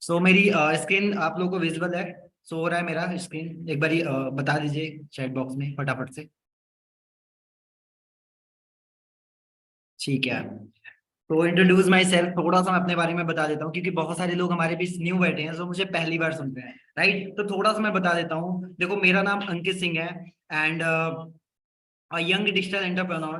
सो मेरी स्क्रीन आप लोगों को विजिबल है? सो हो रहा है मेरा स्क्रीन? एक बारी बता दीजिए चैट बॉक्स में फटाफट से। ठीक है। तो इंट्रोड्यूस माई सेल्फ, थोड़ा सा मैं अपने बारे में बता देता हूँ क्योंकि बहुत सारे लोग हमारे बीच न्यू बैठे हैं जो मुझे पहली बार सुन रहे हैं। राइट, तो थोड़ा सा मैं बता देता हूँ। देखो, मेरा नाम अंकित सिंह है and a young digital entrepreneur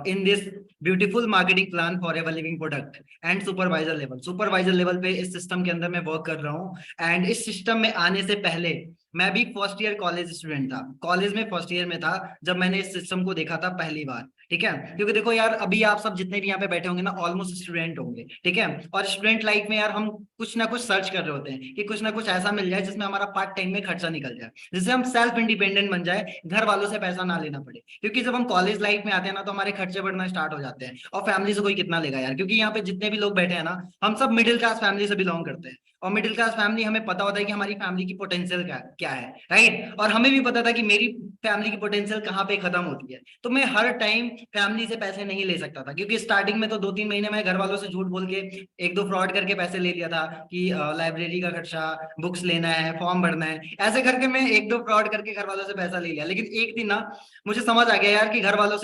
in this beautiful marketing plan for ever living product and supervisor level पे इस सिस्टम के अंदर मैं वर्क कर रहा हूँ। एंड इस सिस्टम में आने से पहले मैं भी फर्स्ट ईयर कॉलेज स्टूडेंट था, कॉलेज में फर्स्ट ईयर में था जब मैंने इस सिस्टम को देखा था पहली बार। ठीक है, क्योंकि देखो यार, अभी आप सब जितने भी यहाँ पे बैठे होंगे ना ऑलमोस्ट स्टूडेंट होंगे। ठीक है, और स्टूडेंट लाइफ में यार हम कुछ ना कुछ सर्च कर रहे होते हैं कि कुछ ना कुछ ऐसा मिल जाए जिसमें हमारा पार्ट टाइम में खर्चा निकल जाए, जिससे हम सेल्फ इंडिपेंडेंट बन जाए, घर वालों से पैसा ना लेना पड़े। क्योंकि जब हम कॉलेज लाइफ में आते हैं ना तो हमारे खर्चे बढ़ना स्टार्ट हो जाते हैं, और फैमिली से कोई कितना लेगा यार। क्योंकि यहाँ पे जितने भी लोग बैठे हैं ना, हम सब मिडिल क्लास फैमिली से बिलोंग करते हैं, और मिडिल क्लास फैमिली हमें पता होता है कि हमारी फैमिली की पोटेंशियल क्या क्या है। राइट, और हमें भी पता था कि मेरी फैमिली की पोटेंशियल कहाँ पे खत्म होती है। तो मैं हर टाइम फैमिली से पैसे नहीं ले सकता था, क्योंकि स्टार्टिंग में तो 2-3 महीने मैं घर वालों से झूठ बोल के एक दो फ्रॉड करके पैसे ले लिया था कि लाइब्रेरी का खर्चा, बुक्स लेना है, फॉर्म भरना है, ऐसे करके मैं एक दो फ्रॉड करके घर वालों से पैसा ले लिया। लेकिन एक दिन ना मुझे समझ आ गया यार कि घर वालों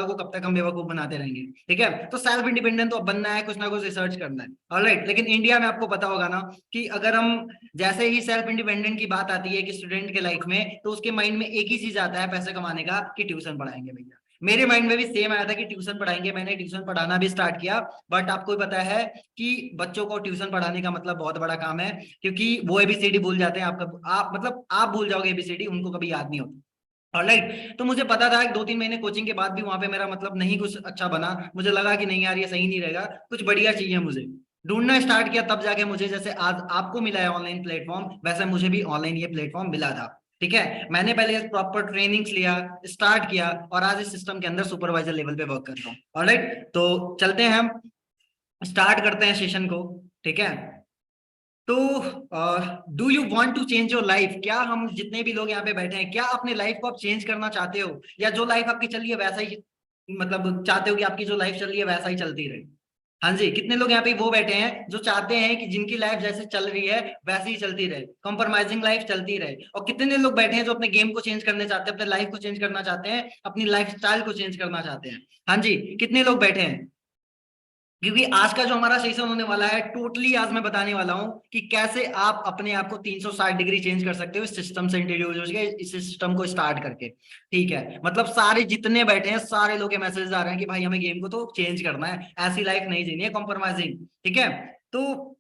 को कब तक हम बेवकूफ बनाते रहेंगे। ठीक है, तो सेल्फ इंडिपेंडेंट तो अब बनना है, कुछ ना कुछ रिसर्च करना है। ऑलराइट, लेकिन इंडिया में आपको पता होगा ना कि अगर हम जैसे ही सेल्फ इंडिपेंडेंट की बात आती है कि स्टूडेंट के लाइफ में, तो उसके माइंड में एक ही चीज आता है पैसे कमाने का, कि ट्यूशन पढ़ाएंगे भैया। मेरे माइंड में भी सेम आया था कि ट्यूशन पढ़ाएंगे, मैंने ट्यूशन पढ़ाना भी स्टार्ट किया। बट आपको भी पता है कि बच्चों को ट्यूशन पढ़ाने का मतलब बहुत बड़ा काम है, क्योंकि वो एबीसीडी भूल जाते हैं। आपका आप मतलब आप भूल जाओगे एबीसीडी, उनको कभी याद नहीं होती। ऑलराइट, तो मुझे पता था कि 2-3 महीने कोचिंग के बाद भी वहां पे मेरा मतलब नहीं कुछ अच्छा बना। मुझे लगा कि नहीं यार, ये सही नहीं रहेगा, कुछ बढ़िया चाहिए मुझे। ढूंढना स्टार्ट किया, तब जाके मुझे जैसे आज आपको मिला है ऑनलाइन प्लेटफॉर्म, वैसे मुझे भी ऑनलाइन ये प्लेटफॉर्म मिला था। ठीक है, मैंने पहले प्रॉपर ट्रेनिंग्स लिया, स्टार्ट किया, और आज इस सिस्टम के अंदर सुपरवाइजर लेवल पे वर्क कर रहा हूँ। ऑलराइट, तो चलते हैं, हम स्टार्ट करते हैं सेशन को। ठीक है, तो do you want to change your life? क्या हम जितने भी लोग यहाँ पे बैठे हैं, क्या अपने लाइफ को आप चेंज करना चाहते हो, या जो लाइफ आपकी चल रही है वैसा ही, मतलब चाहते हो कि आपकी जो लाइफ चल रही है वैसा ही चलती रहे? हाँ जी, कितने लोग यहाँ पे वो बैठे हैं जो चाहते हैं कि जिनकी लाइफ जैसे चल रही है वैसे ही चलती रहे, कंप्रोमाइजिंग लाइफ चलती रहे? और कितने लोग बैठे हैं जो अपने गेम को चेंज करने चाहते हैं, अपने लाइफ को चेंज करना चाहते हैं, अपनी लाइफ स्टाइल को चेंज करना चाहते हैं? हाँ जी, कितने लोग बैठे हैं? क्योंकि आज का जो हमारा सेशन होने वाला है, टोटली आज मैं बताने वाला हूं कि कैसे आप अपने आप को 360 डिग्री चेंज कर सकते हो इस सिस्टम से इंट्रोड्यूस होके, इस सिस्टम को स्टार्ट करके। ठीक है, मतलब सारे जितने बैठे हैं सारे लोग के मैसेज आ रहे हैं कि भाई हमें गेम को तो चेंज करना है, ऐसी लाइफ नहीं जीनी है कॉम्प्रोमाइजिंग। ठीक है, तो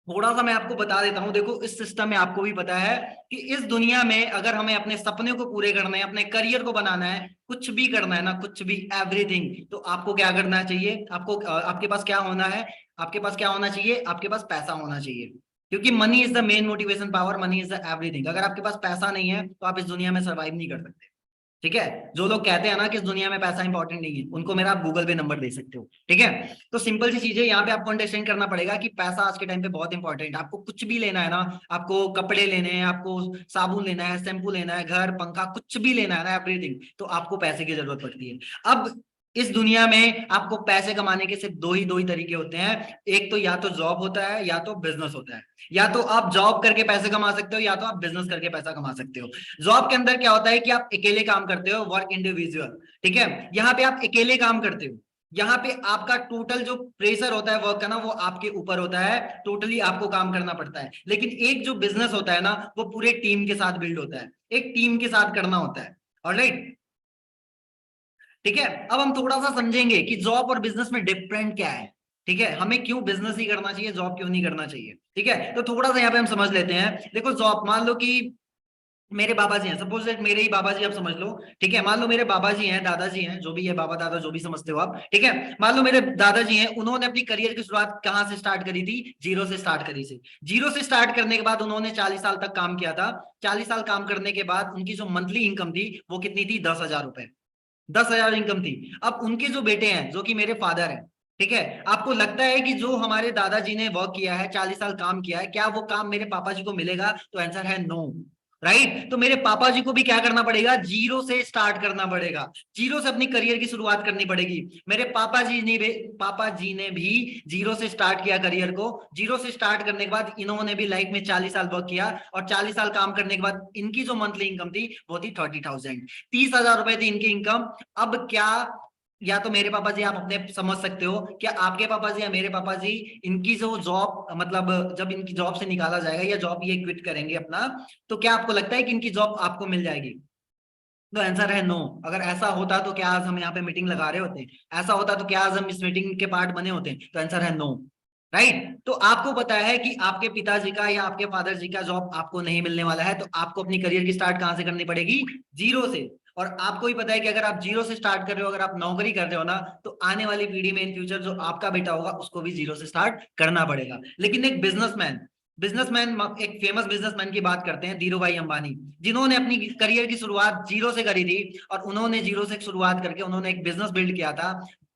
थोड़ा सा मैं आपको बता देता हूं। देखो, इस सिस्टम में आपको भी पता है कि इस दुनिया में अगर हमें अपने सपने को पूरे करना है, अपने करियर को बनाना है, कुछ भी करना है ना, कुछ भी, एवरीथिंग, तो आपको क्या करना चाहिए? आपको आपके पास क्या होना है? आपके पास क्या होना चाहिए? आपके पास पैसा होना चाहिए। क्योंकि money is the main motivation power, money is the everything. अगर आपके पास पैसा नहीं है तो आप इस दुनिया में सर्वाइव नहीं कर सकते। ठीक है, जो लोग कहते हैं ना कि इस दुनिया में पैसा इंपॉर्टेंट नहीं है, उनको मेरा आप गूगल पे नंबर दे सकते हो। ठीक है, तो सिंपल सी चीजें यहाँ पे आपको अंडरस्टैंड करना पड़ेगा कि पैसा आज के टाइम पे बहुत इंपॉर्टेंट है। आपको कुछ भी लेना है ना, आपको कपड़े लेने हैं, आपको साबुन लेना है, शैम्पू लेना है, घर पंखा कुछ भी लेना है ना, एवरीथिंग, तो आपको पैसे की जरूरत पड़ती है। अब इस दुनिया में आपको पैसे कमाने के सिर्फ दो ही तरीके होते हैं। एक तो या तो जॉब होता है, या तो बिजनेस होता है। या तो आप जॉब करके पैसे कमा सकते हो, या तो आप बिजनेस करके पैसा कमा सकते हो। जॉब के अंदर क्या होता है कि आप अकेले काम करते हो, वर्क इंडिविजुअल। ठीक है, यहाँ पे आप अकेले काम करते हो। यहाँ पे आपका टोटल जो प्रेशर होता है वर्क का ना, वो आपके ऊपर होता है, टोटली आपको काम करना पड़ता है। लेकिन एक जो बिजनेस होता है ना, वो पूरे टीम के साथ बिल्ड होता है, एक टीम के साथ करना होता है। ऑलराइट, ठीक है, अब हम थोड़ा सा समझेंगे कि जॉब और बिजनेस में डिफरेंट क्या है। ठीक है, हमें क्यों बिजनेस ही करना चाहिए, जॉब क्यों नहीं करना चाहिए? ठीक है, तो थोड़ा सा यहाँ पे हम समझ लेते हैं। देखो, जॉब, मान लो कि मेरे बाबा जी हैं, सपोज दैट मेरे ही बाबा जी, आप समझ लो। ठीक है, मान लो मेरे बाबा जी हैं, दादाजी हैं, जो भी है, बाबा दादा जो भी समझते हो आप। ठीक है, मान लो मेरे दादाजी हैं, उन्होंने अपनी करियर की शुरुआत कहाँ से स्टार्ट करी थी? जीरो से स्टार्ट करी थी। जीरो से स्टार्ट करने के बाद उन्होंने 40 साल तक काम किया था। 40 साल काम करने के बाद उनकी जो मंथली इनकम थी वो कितनी थी? 10,000 रुपए। 10,000 इनकम थी। अब उनके जो बेटे हैं, जो कि मेरे फादर हैं, ठीक है, आपको लगता है कि जो हमारे दादाजी ने वर्क किया है, 40 साल काम किया है, क्या वो काम मेरे पापा जी को मिलेगा? तो आंसर है नो। राइट। तो मेरे पापा जी को भी क्या करना पड़ेगा, जीरो से स्टार्ट करना पड़ेगा, जीरो से अपनी करियर की शुरुआत करनी पड़ेगी। मेरे पापा जी ने भी जीरो से स्टार्ट किया करियर को। जीरो से स्टार्ट करने के बाद इन्होंने भी लाइफ में 40 साल वर्क किया, और 40 साल काम करने के बाद इनकी जो मंथली इनकम थी वो थी 30,000, 30,000 रुपए थी इनकी इनकम। अब क्या, या तो मेरे पापा जी आप अपने समझ सकते हो, क्या आपके पापा जी या मेरे पापा जी, इनकी जो जॉब, मतलब जब इनकी जॉब से निकाला जाएगा या जॉब ये क्विट करेंगे अपना, तो क्या आपको लगता है कि इनकी जॉब आपको मिल जाएगी? तो आंसर है नो। अगर ऐसा होता तो क्या आज हम यहाँ पे मीटिंग लगा रहे होते? ऐसा होता तो क्या आज हम इस मीटिंग के पार्ट बने होते? तो आंसर है नो। राइट। तो आपको पता है कि आपके पिताजी का या आपके फादर जी का जॉब आपको नहीं मिलने वाला है, तो आपको अपनी करियर की स्टार्ट कहां से करनी पड़ेगी? जीरो से। और आपको ही पता है कि अगर आप जीरो से स्टार्ट कर रहे हो, अगर आप नौकरी कर रहे हो ना, तो आने वाली पीढ़ी में इन फ्यूचर जो आपका बेटा होगा उसको भी जीरो से स्टार्ट करना पड़ेगा। लेकिन एक बिजनेसमैन बिजनेसमैन एक फेमस बिजनेसमैन की बात करते हैं, धीरू भाई अंबानी, जिन्होंने अपनी करियर की शुरुआत जीरो से करी थी। और उन्होंने जीरो से शुरुआत करके उन्होंने एक बिजनेस बिल्ड किया था,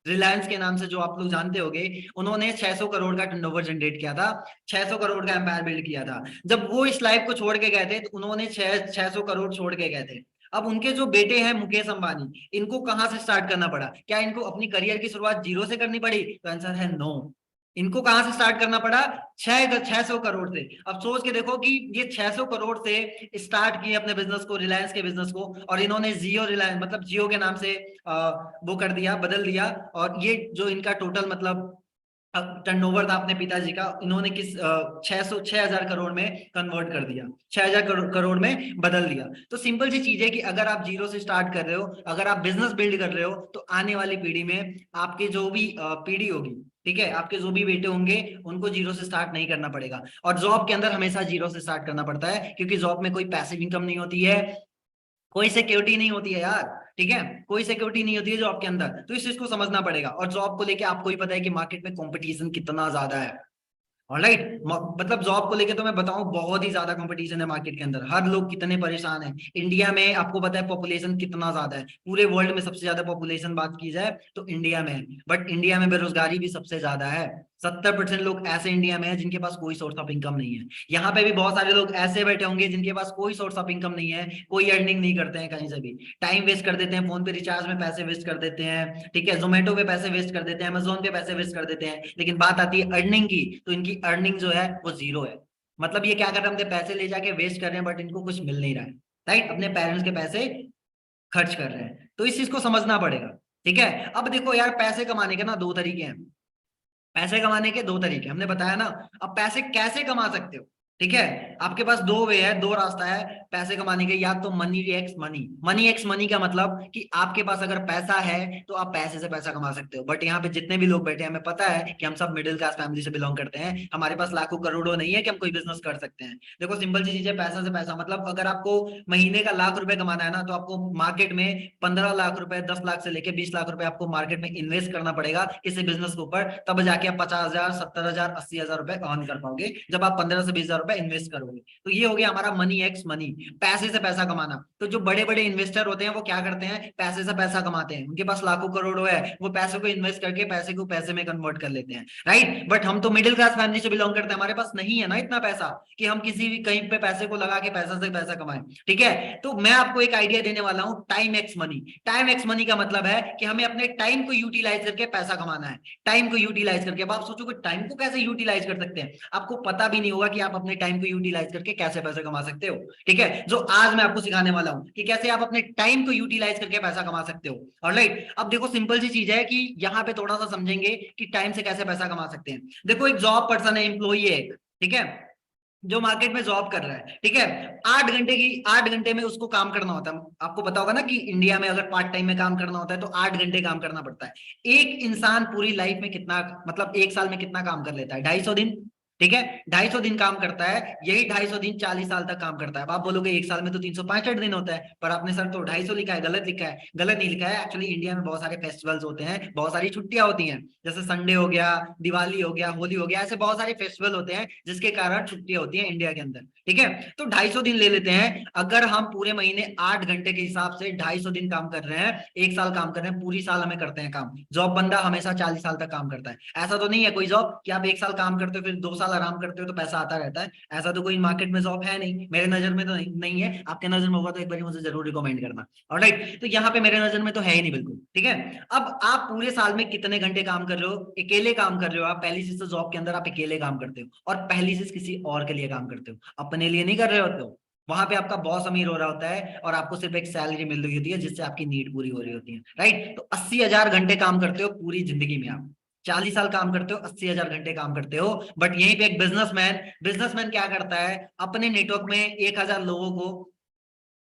रिलायंस के नाम से, जो आप लोग जानते होंगे। उन्होंने 600 करोड़ का टर्नओवर जनरेट किया था, 600 करोड़ का एम्पायर बिल्ड किया था। जब वो इस लाइफ को छोड़ के गए थे, तो उन्होंने 600 करोड़ छोड़ के गए थे। अब उनके जो बेटे हैं मुकेश अंबानी, इनको कहां से स्टार्ट करना पड़ा? क्या इनको अपनी करियर की शुरुआत जीरो से करनी पड़ी? तो आंसर है नो। इनको कहां से स्टार्ट करना पड़ा? 600 करोड़ से। अब सोच के देखो कि ये 600 करोड़ से स्टार्ट किए अपने बिजनेस को, रिलायंस के बिजनेस को, और इन्होंने जियो रिलायंस मतलब जियो के नाम से वो कर दिया, बदल दिया। और ये जो इनका टोटल मतलब टर्नओवर था अपने पिताजी का, इन्होंने किस 6,000 करोड़ में कन्वर्ट कर दिया, 6,000 करोड़ में बदल दिया। तो सिंपल सी चीज है कि अगर आप जीरो से स्टार्ट कर रहे हो, अगर आप बिजनेस बिल्ड कर रहे हो, तो आने वाली पीढ़ी में आपके जो भी पीढ़ी होगी, ठीक है, आपके जो भी बेटे होंगे, उनको जीरो से स्टार्ट नहीं करना पड़ेगा। और जॉब के अंदर हमेशा जीरो से स्टार्ट करना पड़ता है, क्योंकि जॉब में कोई पैसिव इनकम नहीं होती है, कोई सिक्योरिटी नहीं होती है यार। ठीक है, कोई सिक्योरिटी नहीं होती है जॉब के अंदर, तो इस चीज को समझना पड़ेगा। और जॉब को लेके आपको ही पता है कि मार्केट में कंपटीशन कितना ज्यादा है। ऑलराइट, मतलब जॉब को लेके तो मैं बताऊं, बहुत ही ज्यादा कंपटीशन है मार्केट के अंदर, हर लोग कितने परेशान हैं। इंडिया में आपको पता है पॉपुलेशन कितना ज्यादा है, पूरे वर्ल्ड में सबसे ज्यादा पॉपुलेशन बात की जाए तो इंडिया में है। बट इंडिया में बेरोजगारी भी सबसे ज्यादा है। 70% लोग ऐसे इंडिया में है जिनके पास कोई सोर्स ऑफ इनकम नहीं है। यहाँ पे भी बहुत सारे लोग ऐसे बैठे होंगे जिनके पास कोई सोर्स ऑफ इनकम नहीं है, कोई अर्निंग नहीं करते हैं कहीं से भी, टाइम वेस्ट कर देते हैं, फोन पे रिचार्ज में पैसे वेस्ट कर देते हैं, ठीक है, जोमेटो पे पैसे वेस्ट कर देते हैं, अमेजोन पे पैसे वेस्ट कर देते हैं। लेकिन बात आती है अर्निंग की, तो इनकी अर्निंग जो है वो जीरो है। मतलब ये क्या कर रहे हैं, हम पैसे ले जाके वेस्ट कर रहे हैं, बट इनको कुछ मिल नहीं रहा है। राइट, अपने पेरेंट्स के पैसे खर्च कर रहे हैं, तो इस चीज को समझना पड़ेगा। ठीक है, अब देखो यार, पैसे कमाने के ना दो तरीके हैं। पैसे कमाने के दो तरीके हमने बताया ना। अब पैसे कैसे कमा सकते हो? ठीक है, आपके पास दो वे है, दो रास्ता है पैसे कमाने के। या तो money x money. Money x money का मतलब कि आपके पास अगर पैसा है तो आप पैसे से पैसा कमा सकते हो। बट यहाँ पे जितने भी लोग बैठे हैं, हमें पता है कि हम सब मिडिल क्लास फैमिली से बिलोंग करते हैं, हमारे पास लाखों करोड़ों नहीं है कि हम कोई बिजनेस कर सकते हैं। देखो सिंपल सी चीज है, पैसा से पैसा मतलब अगर आपको महीने का लाख रुपए कमाना है ना, तो आपको मार्केट में 15 लाख रुपए, 10 लाख से लेके 20 लाख रुपए आपको मार्केट में इन्वेस्ट करना पड़ेगा किसी बिजनेस के ऊपर, तब जाके आप 50,000, 70,000, 80,000 रुपए अर्न कर पाओगे, जब आप 15 से 20,000 रुपए इन्वेस्ट करोगे। तो ये हो गया हमारा मनी एक्स मनी, पैसे से पैसा कमाना। तो जो बड़े बड़े इन्वेस्टर होते हैं वो क्या करते हैं, पैसे से पैसा कमाते हैं, उनके पास लाखों करोड़ों है, वो पैसे को इन्वेस्ट करके पैसे को पैसे में कन्वर्ट कर लेते हैं। राइट, बट हम तो मिडिल क्लास फैमिली से बिलोंग करते हैं, हमारे पास नहीं है ना इतना पैसा कि हम किसी भी कहीं पे पैसे को लगा के पैसा से पैसा कमाएं। ठीक है, तो मैं आपको एक आइडिया देने वाला हूं, time x money. Time x money का मतलब है कि हमें अपने टाइम को यूटिलाइज करके पैसा कमाना है। टाइम को यूटिलाइज करके, अब आप सोचो कि टाइम को कैसे यूटिलाइज कर सकते हैं, आपको पता भी नहीं होगा कि आप अपने टाइम को यूटिलाइज करके कैसे पैसे कमा सकते हो। ठीक है, जो आज मैं आपको सिखाने वाला हूं कि कैसे आप अपने टाइम को यूटिलाइज करके पैसा कमा सकते हो। ऑलराइट, अब देखो सिंपल सी चीज है कि यहाँ पे थोड़ा सा समझेंगे कि टाइम से कैसे पैसा कमा सकते हैं। देखो एक जॉब पर्सन है, एम्प्लॉई है एक, ठीक है, जो मार्केट में जॉब कर रहा है, ठीक है, 8 घंटे में उसको काम करना होता है। आपको पता होगा ना कि इंडिया में अगर पार्ट टाइम में काम करना होता है तो 8 घंटे काम करना पड़ता है। एक इंसान पूरी लाइफ में कितना, मतलब एक साल में कितना काम कर लेता है? 250 दिन। ठीक है, 250 दिन काम करता है, यही 250 दिन 40 साल तक काम करता है। अब आप बोलोगे एक साल में तो 365 दिन होता है, पर आपने सर तो 250 लिखा है, गलत लिखा है। गलत नहीं लिखा है, एक्चुअली इंडिया में बहुत सारे फेस्टिवल्स होते हैं, बहुत सारी छुट्टियां होती हैं, जैसे संडे हो गया, दिवाली हो गया, होली हो गया, ऐसे बहुत सारे फेस्टिवल होते हैं जिसके कारण छुट्टियां होती हैं इंडिया के अंदर। ठीक है, तो 250 दिन ले लेते हैं। अगर हम पूरे महीने 8 घंटे के हिसाब से 250 दिन काम कर रहे हैं, एक साल काम कर रहे हैं, पूरी साल हमें करते हैं काम। जॉब बंदा हमेशा 40 साल तक काम करता है। ऐसा तो नहीं है कोई जॉब कि आप एक साल काम करते हो फिर 2 साल साल आराम करते हो तो पैसा आता रहता है, ऐसा तो कोई मार्केट में जॉब है नहीं, मेरे नजर में तो नहीं है। आपके नजर में होगा तो एक बार मुझे जरूर रिकमेंड करना। ऑलराइट, तो यहाँ पे मेरे नजर में तो है ही नहीं बिल्कुल, ठीक है। अब आप पूरे साल में कितने घंटे काम कर रहे हो? अकेले काम कर रहे हो आप। पहली चीज तो जॉब के अंदर आप अकेले काम करते हो, और पहली चीज किसी और के लिए काम करते हो, अपने लिए नहीं कर रहे होते हो। वहां पे आपका बॉस अमीर हो रहा होता है और आपको सिर्फ एक सैलरी मिल रही होती है जिससे आपकी नीड पूरी हो रही होती है, राइट। तो 80,000 घंटे काम करते हो पूरी जिंदगी में आप। 40 साल काम करते हो, 80,000 घंटे काम करते हो। बट यहीं पे एक बिजनेसमैन बिजनेसमैन क्या करता है? अपने नेटवर्क में 1,000 लोगों को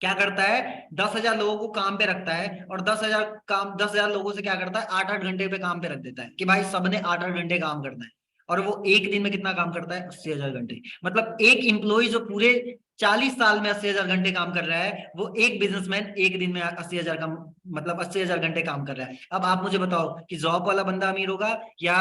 क्या करता है? 10,000 लोगों को काम पे रखता है, और 10,000 लोगों से क्या करता है? 8-8 घंटे पे काम पे रख देता है कि भाई सबने 8-8 घंटे काम करना है। और वो एक दिन में कितना काम करता है? 80,000 घंटे। मतलब एक इंप्लॉय जो पूरे 40 साल में 80,000 घंटे काम कर रहा है, वो एक बिजनेसमैन एक दिन में 80,000 का मतलब 80,000 घंटे काम कर रहा है। अब आप मुझे बताओ कि जॉब वाला बंदा अमीर होगा या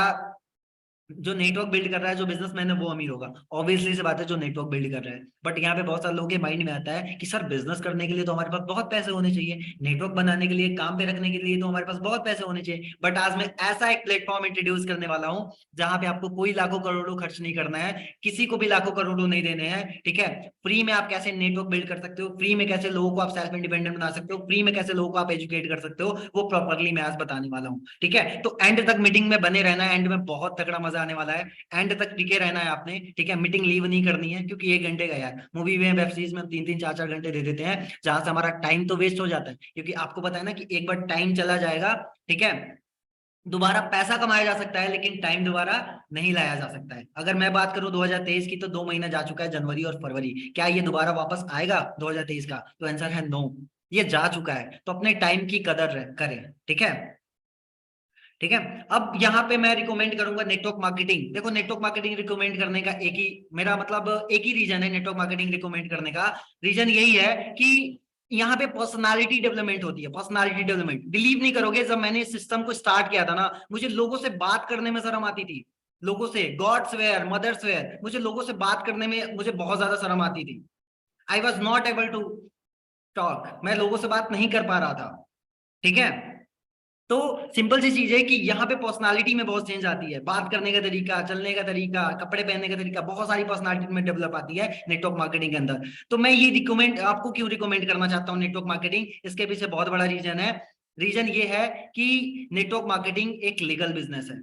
जो नेटवर्क बिल्ड कर रहा है, जो बिजनेसमैन है, वो अमीर होगा? ऑब्वियसली से बात है जो नेटवर्क बिल्ड कर रहा है। बट यहाँ पे बहुत सारे लोगों के माइंड में आता है कि सर बिजनेस करने के लिए तो हमारे पास बहुत पैसे होने चाहिए, नेटवर्क बनाने के लिए, काम पे रखने के लिए तो हमारे पास बहुत पैसे होने चाहिए। बट आज मैं ऐसा एक प्लेटफॉर्म इंट्रोड्यूस करने वाला हूँ जहां पे आपको कोई लाखों करोड़ों खर्च नहीं करना है, किसी को भी लाखों करोड़ों नहीं देने हैं, ठीक है। फ्री में आप कैसे नेटवर्क बिल्ड कर सकते हो, फ्री में कैसे लोगों को आप सेल्फ इंडिपेंडेंट बना सकते हो, फ्री में कैसे लोगों को आप एजुकेट कर सकते हो, वो प्रॉपरली मैं आज बताने वाला हूँ, ठीक है। तो एंड तक मीटिंग में बने रहना है, एंड में बहुत तगड़ा मजा आने वाला है। एंड तक टिके रहना है आपने, ठीक है। मीटिंग लीव नहीं करनी है, क्योंकि 1 घंटे का यार मूवी में, वेब सीरीज में हम 3-3 4-4 घंटे दे देते हैं, जहां से हमारा टाइम तो वेस्ट हो जाता है। क्योंकि आपको पता है ना कि एक बार टाइम चला जाएगा, ठीक है, दोबारा पैसा कमाया जा सकता है लेकिन टाइम दोबारा नहीं लाया जा सकता है। अगर मैं बात करूं 2023 की, तो 2 महीना जा चुका है, जनवरी और फरवरी। क्या ये दोबारा वापस आएगा 2023 का? तो आंसर है नो, ये जा चुका है। तो अपने टाइम की कदर करें, ठीक है, ठीक है। अब यहाँ पे मैं रिकमेंड करूंगा नेटवर्क मार्केटिंग। देखो, नेटवर्क मार्केटिंग रिकमेंड करने का एक ही मेरा मतलब एक ही रीजन है, नेटवर्क मार्केटिंग रिकमेंड करने का रीजन यही है कि यहाँ पे पर्सनालिटी डेवलपमेंट होती है। पर्सनालिटी डेवलपमेंट, बिलीव नहीं करोगे, जब मैंने इस सिस्टम को स्टार्ट किया था ना, मुझे लोगों से बात करने में शर्म आती थी। लोगों से, गॉड्स वेयर मदर्स वेयर, मुझे लोगों से बात करने में मुझे बहुत ज्यादा शर्म आती थी। I was not able to talk, मैं लोगों से बात नहीं कर पा रहा था, ठीक है। तो सिंपल सी चीज है कि यहाँ पे पर्सनालिटी में बहुत चेंज आती है, बात करने का तरीका, चलने का तरीका, कपड़े पहनने का तरीका, बहुत सारी पर्सनालिटी में डेवलप आती है नेटवर्क मार्केटिंग के अंदर। तो मैं ये रिकमेंड आपको क्यों रिकमेंड करना चाहता हूँ नेटवर्क मार्केटिंग, इसके पीछे बहुत बड़ा रीजन है। रीजन ये है कि नेटवर्क मार्केटिंग एक लीगल बिजनेस है।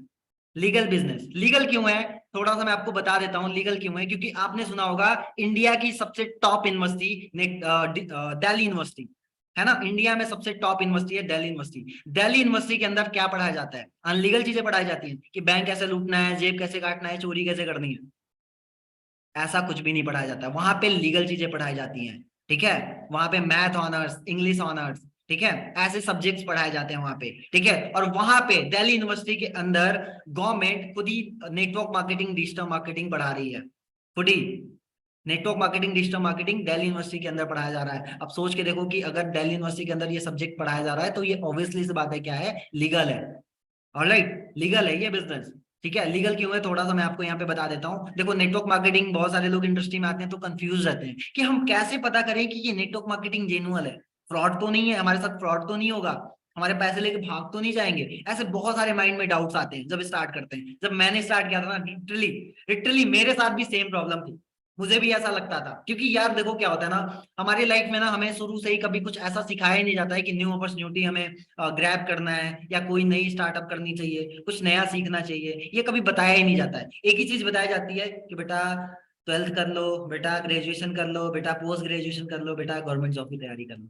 लीगल बिजनेस, लीगल क्यों है? थोड़ा सा मैं आपको बता देता हूँ लीगल क्यों है। क्योंकि आपने सुना होगा इंडिया की सबसे टॉप यूनिवर्सिटी दिल्ली यूनिवर्सिटी है ना। इंडिया में सबसे टॉप यूनिवर्सिटी है दिल्ली यूनिवर्सिटी। दिल्ली यूनिवर्सिटी के अंदर क्या पढ़ाया जाता है? अनलीगल चीजें पढ़ाई जाती हैं कि बैंक कैसे लूटना है, जेब कैसे काटना है, चोरी कैसे करनी है। ऐसा कुछ भी नहीं पढ़ाया जाता, वहां पे लीगल चीजें पढ़ाई जाती हैं, ठीक है। वहां पे मैथ ऑनर्स, इंग्लिश ऑनर्स, ठीक है, ऐसे सब्जेक्ट्स पढ़ाए जाते हैं वहां पे, ठीक है। और वहां पे दिल्ली यूनिवर्सिटी के अंदर गवर्नमेंट खुद ही नेटवर्क मार्केटिंग, डिजिटल मार्केटिंग पढ़ा रही है, खुद ही। Network marketing, digital marketing Delhi University के अंदर पढ़ाया जा रहा है। अब सोच के देखो कि अगर दिल्ली यूनिवर्सिटी के अंदर ये सब्जेक्ट पढ़ाया जा रहा है, तो ये ऑब्वियसली सी बात है, क्या है? लीगल है। ऑलराइट, लीगल है ये बिजनेस, ठीक है। लीगल क्यों है थोड़ा सा मैं आपको यहाँ पे बता देता हूँ। देखो, नेटवर्क मार्केटिंग, बहुत सारे लोग इंडस्ट्री में आते हैं तो कंफ्यूज रहते हैं कि हम कैसे पता करें कि ये नेटवर्क मार्केटिंग जेन्युइन है, फ्रॉड तो नहीं है, हमारे साथ फ्रॉड तो नहीं होगा, हमारे पैसे लेके भाग तो नहीं जाएंगे। ऐसे बहुत सारे माइंड में डाउट्स आते हैं जब स्टार्ट करते हैं। जब मैंने स्टार्ट किया था ना, लिटरली लिटरली मेरे साथ भी सेम प्रॉब्लम थी, मुझे भी ऐसा लगता था। क्योंकि यार देखो क्या होता है ना, हमारी लाइफ में ना हमें शुरू से ही कभी कुछ ऐसा सिखाया ही नहीं जाता है कि न्यू अपॉर्चुनिटी हमें ग्रैब करना है, या कोई नई स्टार्टअप करनी चाहिए, कुछ नया सीखना चाहिए, ये कभी बताया ही नहीं जाता है। एक ही चीज बताई जाती है कि बेटा 12th कर लो, बेटा ग्रेजुएशन कर लो, बेटा पोस्ट ग्रेजुएशन कर लो, बेटा गवर्नमेंट जॉब की तैयारी कर लो।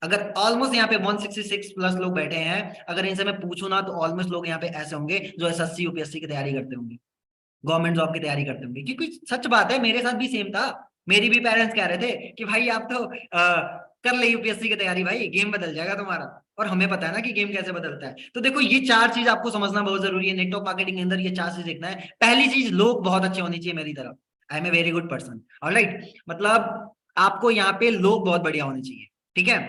अगर ऑलमोस्ट यहाँ पे 166 प्लस लोग बैठे हैं, अगर इनसे मैं पूछूं ना, तो ऑलमोस्ट लोग यहाँ पे ऐसे होंगे जो एसएससी यूपीएससी की तैयारी करते होंगे, गवर्नमेंट जॉब की तैयारी करते होंगे। क्योंकि सच बात है, मेरे साथ भी सेम था। मेरी भी पेरेंट्स कह रहे थे कि भाई आप तो कर ले यूपीएससी की तैयारी, भाई गेम बदल जाएगा तुम्हारा। और हमें पता है ना कि गेम कैसे बदलता है। तो देखो, ये 4 चीज आपको समझना बहुत जरूरी है नेटवर्क मार्केटिंग के अंदर। ये 4 चीज देखना है। पहली चीज, लोग बहुत अच्छे होने चाहिए मेरी तरफ। I am a very good person, alright. मतलब आपको यहाँ पे लोग बहुत बढ़िया होने चाहिए, ठीक है।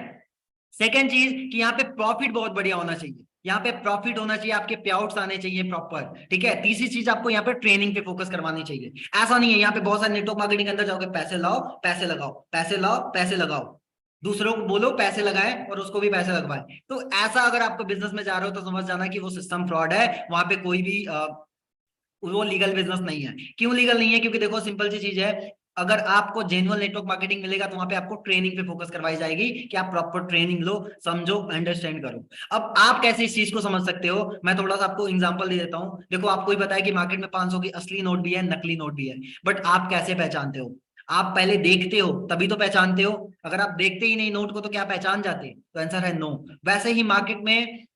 सेकेंड चीज कि यहाँ पे प्रॉफिट बहुत बढ़िया होना चाहिए, यहाँ पे प्रॉफिट होना चाहिए, आपके पे आउट्स आने चाहिए प्रॉपर, ठीक है। तीसरी चीज, आपको यहाँ पे ट्रेनिंग पे फोकस करवानी चाहिए। ऐसा नहीं है यहाँ पे बहुत सारे नेटवर्क मार्केटिंग के अंदर जाओगे, पैसे लाओ, पैसे लगाओ, पैसे लाओ, पैसे लगाओ, दूसरों को बोलो पैसे लगाएं और उसको भी पैसे लगवाएं। तो ऐसा अगर आपको बिजनेस में जा रहे हो तो समझ जाना कि वो सिस्टम फ्रॉड है। वहां पे कोई भी वो लीगल बिजनेस नहीं है। क्यों लीगल नहीं है? क्योंकि देखो सिंपल सी चीज है, अगर आपको जेन्युइन नेटवर्क मार्केटिंग मिलेगा तो वहां पे आपको ट्रेनिंग पे फोकस करवाई जाएगी कि आप प्रॉपर ट्रेनिंग लो, समझो, अंडरस्टैंड करो। अब आप कैसे इस चीज को समझ सकते हो, मैं थोड़ा सा आपको एग्जांपल दे देता हूँ। देखो आपको ही पता है कि मार्केट में 500 की असली नोट भी है, नकली नोट भी है, बट आप कैसे पहचानते हो? आप पहले देखते हो तभी तो पहचानते हो। अगर आप देखते ही नहीं नोट को तो क्या पहचान जाते? तो आंसर है नो। वैसे ही मार्केट में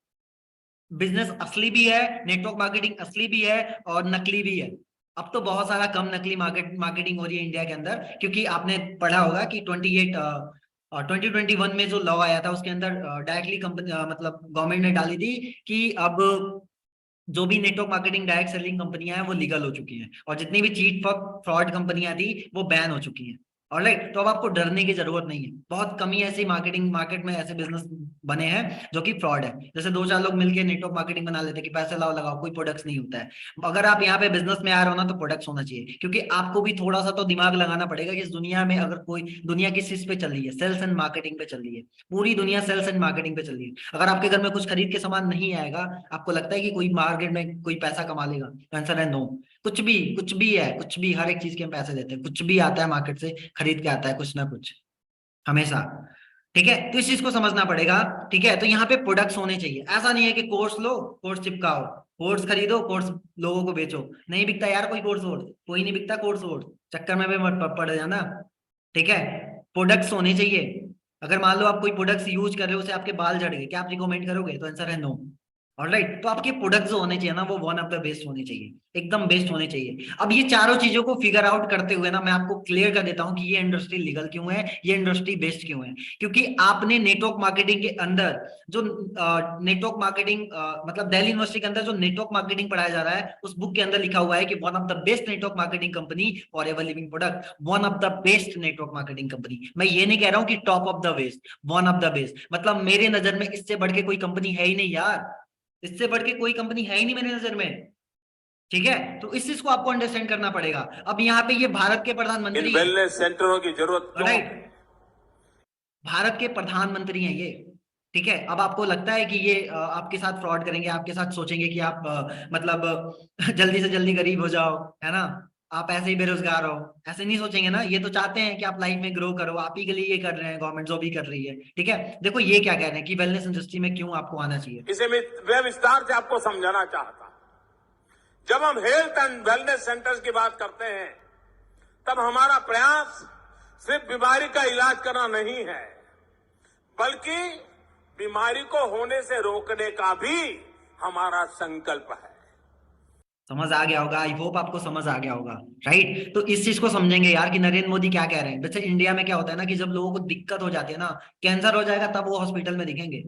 बिजनेस असली भी है, नेटवर्क मार्केटिंग असली भी है और नकली भी है। अब तो बहुत सारा कम नकली मार्केटिंग हो रही है इंडिया के अंदर, क्योंकि आपने पढ़ा होगा कि 2021 में जो लॉ आया था उसके अंदर डायरेक्टली कंपनी मतलब गवर्नमेंट ने डाली थी कि अब जो भी नेटवर्क मार्केटिंग डायरेक्ट सेलिंग कंपनियां हैं वो लीगल हो चुकी हैं, और जितनी भी चीट फ्रॉड कंपनियां थी वो बैन हो चुकी हैं। ऑलराइट, तो अब आपको डरने की जरूरत नहीं है। बहुत कम ही ऐसी मार्केटिंग मार्केट में ऐसे बिजनेस बने हैं जो कि फ्रॉड है। जैसे दो चार लोग मिलकर नेटवर्क मार्केटिंग बना लेते हैं कि पैसे लाओ लगाओ, कोई प्रोडक्ट्स नहीं होता है। अगर आप यहाँ पे बिजनेस में आ रहे हो ना तो प्रोडक्ट्स होना चाहिए, क्योंकि आपको भी थोड़ा सा तो दिमाग लगाना पड़ेगा कि इस दुनिया में अगर कोई, दुनिया किस चीज पे चल रही है? सेल्स एंड मार्केटिंग पे चल रही है। पूरी दुनिया सेल्स एंड मार्केटिंग पे चल रही है। अगर आपके घर में कुछ खरीद के सामान नहीं आएगा, आपको लगता है कि कोई मार्केट में कोई पैसा कमा लेगा? आंसर है नो। कुछ भी है, कुछ भी, हर एक चीज के हम पैसे देते हैं, कुछ भी आता है मार्केट से खरीद के आता है कुछ ना कुछ, हमेशा। ठीक है, तो इस चीज को समझना पड़ेगा। ठीक है, तो यहाँ पे प्रोडक्ट्स होने चाहिए। ऐसा नहीं है कि कोर्स लो, कोर्स चिपकाओ, कोर्स खरीदो, कोर्स लोगों को बेचो। नहीं बिकता यार कोई कोर्स वोर्स, कोई नहीं बिकता कोर्स वोर्स, चक्कर में भी मत पड़ जाना। ठीक है, प्रोडक्ट्स होने चाहिए। अगर मान लो आप कोई प्रोडक्ट्स यूज कर रहे हो, उसे आपके बाल झड़ गए, क्या आप रिकमेंड करोगे? तो आंसर है नो। ऑलराइट, तो आपके प्रोडक्ट्स जो होने चाहिए ना वो वन ऑफ द बेस्ट होने चाहिए, एकदम बेस्ट होने चाहिए। अब ये चारों चीजों को फिगर आउट करते हुए ना मैं आपको क्लियर कर देता हूं कि ये इंडस्ट्री लीगल क्यों है, ये इंडस्ट्री बेस्ट क्यों है। क्योंकि आपने नेटवर्क मार्केटिंग के अंदर जो नेटवर्क मार्केटिंग मतलब दिल्ली यूनिवर्सिटी के अंदर जो नेटवर्क मार्केटिंग पढ़ाया जा रहा है, उस बुक के अंदर लिखा हुआ है कि one of the best network marketing company for ever living product, one of the best network marketing company. मैं ये नहीं कह रहा हूं कि top of the best, one of the best. मतलब मेरे नजर में इससे बढ़ के कोई कंपनी है ही नहीं यार, इससे बढ़ के कोई कंपनी है ही नहीं मेरे नजर में। ठीक है, तो इस चीज को आपको अंडरस्टैंड करना पड़ेगा। अब यहाँ पे ये भारत के इन प्रधानमंत्री हैं, वेलनेस सेंटरों की जरूरत क्यों है? राइट, भारत के प्रधानमंत्री हैं ये। ठीक है, अब आपको लगता है कि ये आपके साथ फ्रॉड करेंगे, आपके साथ सोचेंगे कि आप मतलब जल्दी से जल्दी गरीब हो जाओ, है ना, आप ऐसे ही बेरोजगार हो? ऐसे नहीं सोचेंगे ना, ये तो चाहते हैं कि आप लाइफ में ग्रो करो, आप ही के लिए ये कर रहे हैं, गवर्नमेंट जो भी कर रही है। ठीक है, देखो ये क्या कह रहे हैं कि वेलनेस इंडस्ट्री में क्यों आपको आना चाहिए। इसे मैं विस्तार से आपको समझाना चाहता हूं। जब हम हेल्थ एंड वेलनेस सेंटर्स की बात करते हैं, तब हमारा प्रयास सिर्फ बीमारी का इलाज करना नहीं है, बल्कि बीमारी को होने से रोकने का भी हमारा संकल्प है। समझ आ गया होगा, आई होप आपको समझ आ गया होगा। राइट, तो इस चीज को समझेंगे यार कि नरेंद्र मोदी क्या कह रहे हैं। वैसे इंडिया में क्या होता है ना कि जब लोगों को दिक्कत हो जाती है ना, कैंसर हो जाएगा तब वो हॉस्पिटल में दिखेंगे।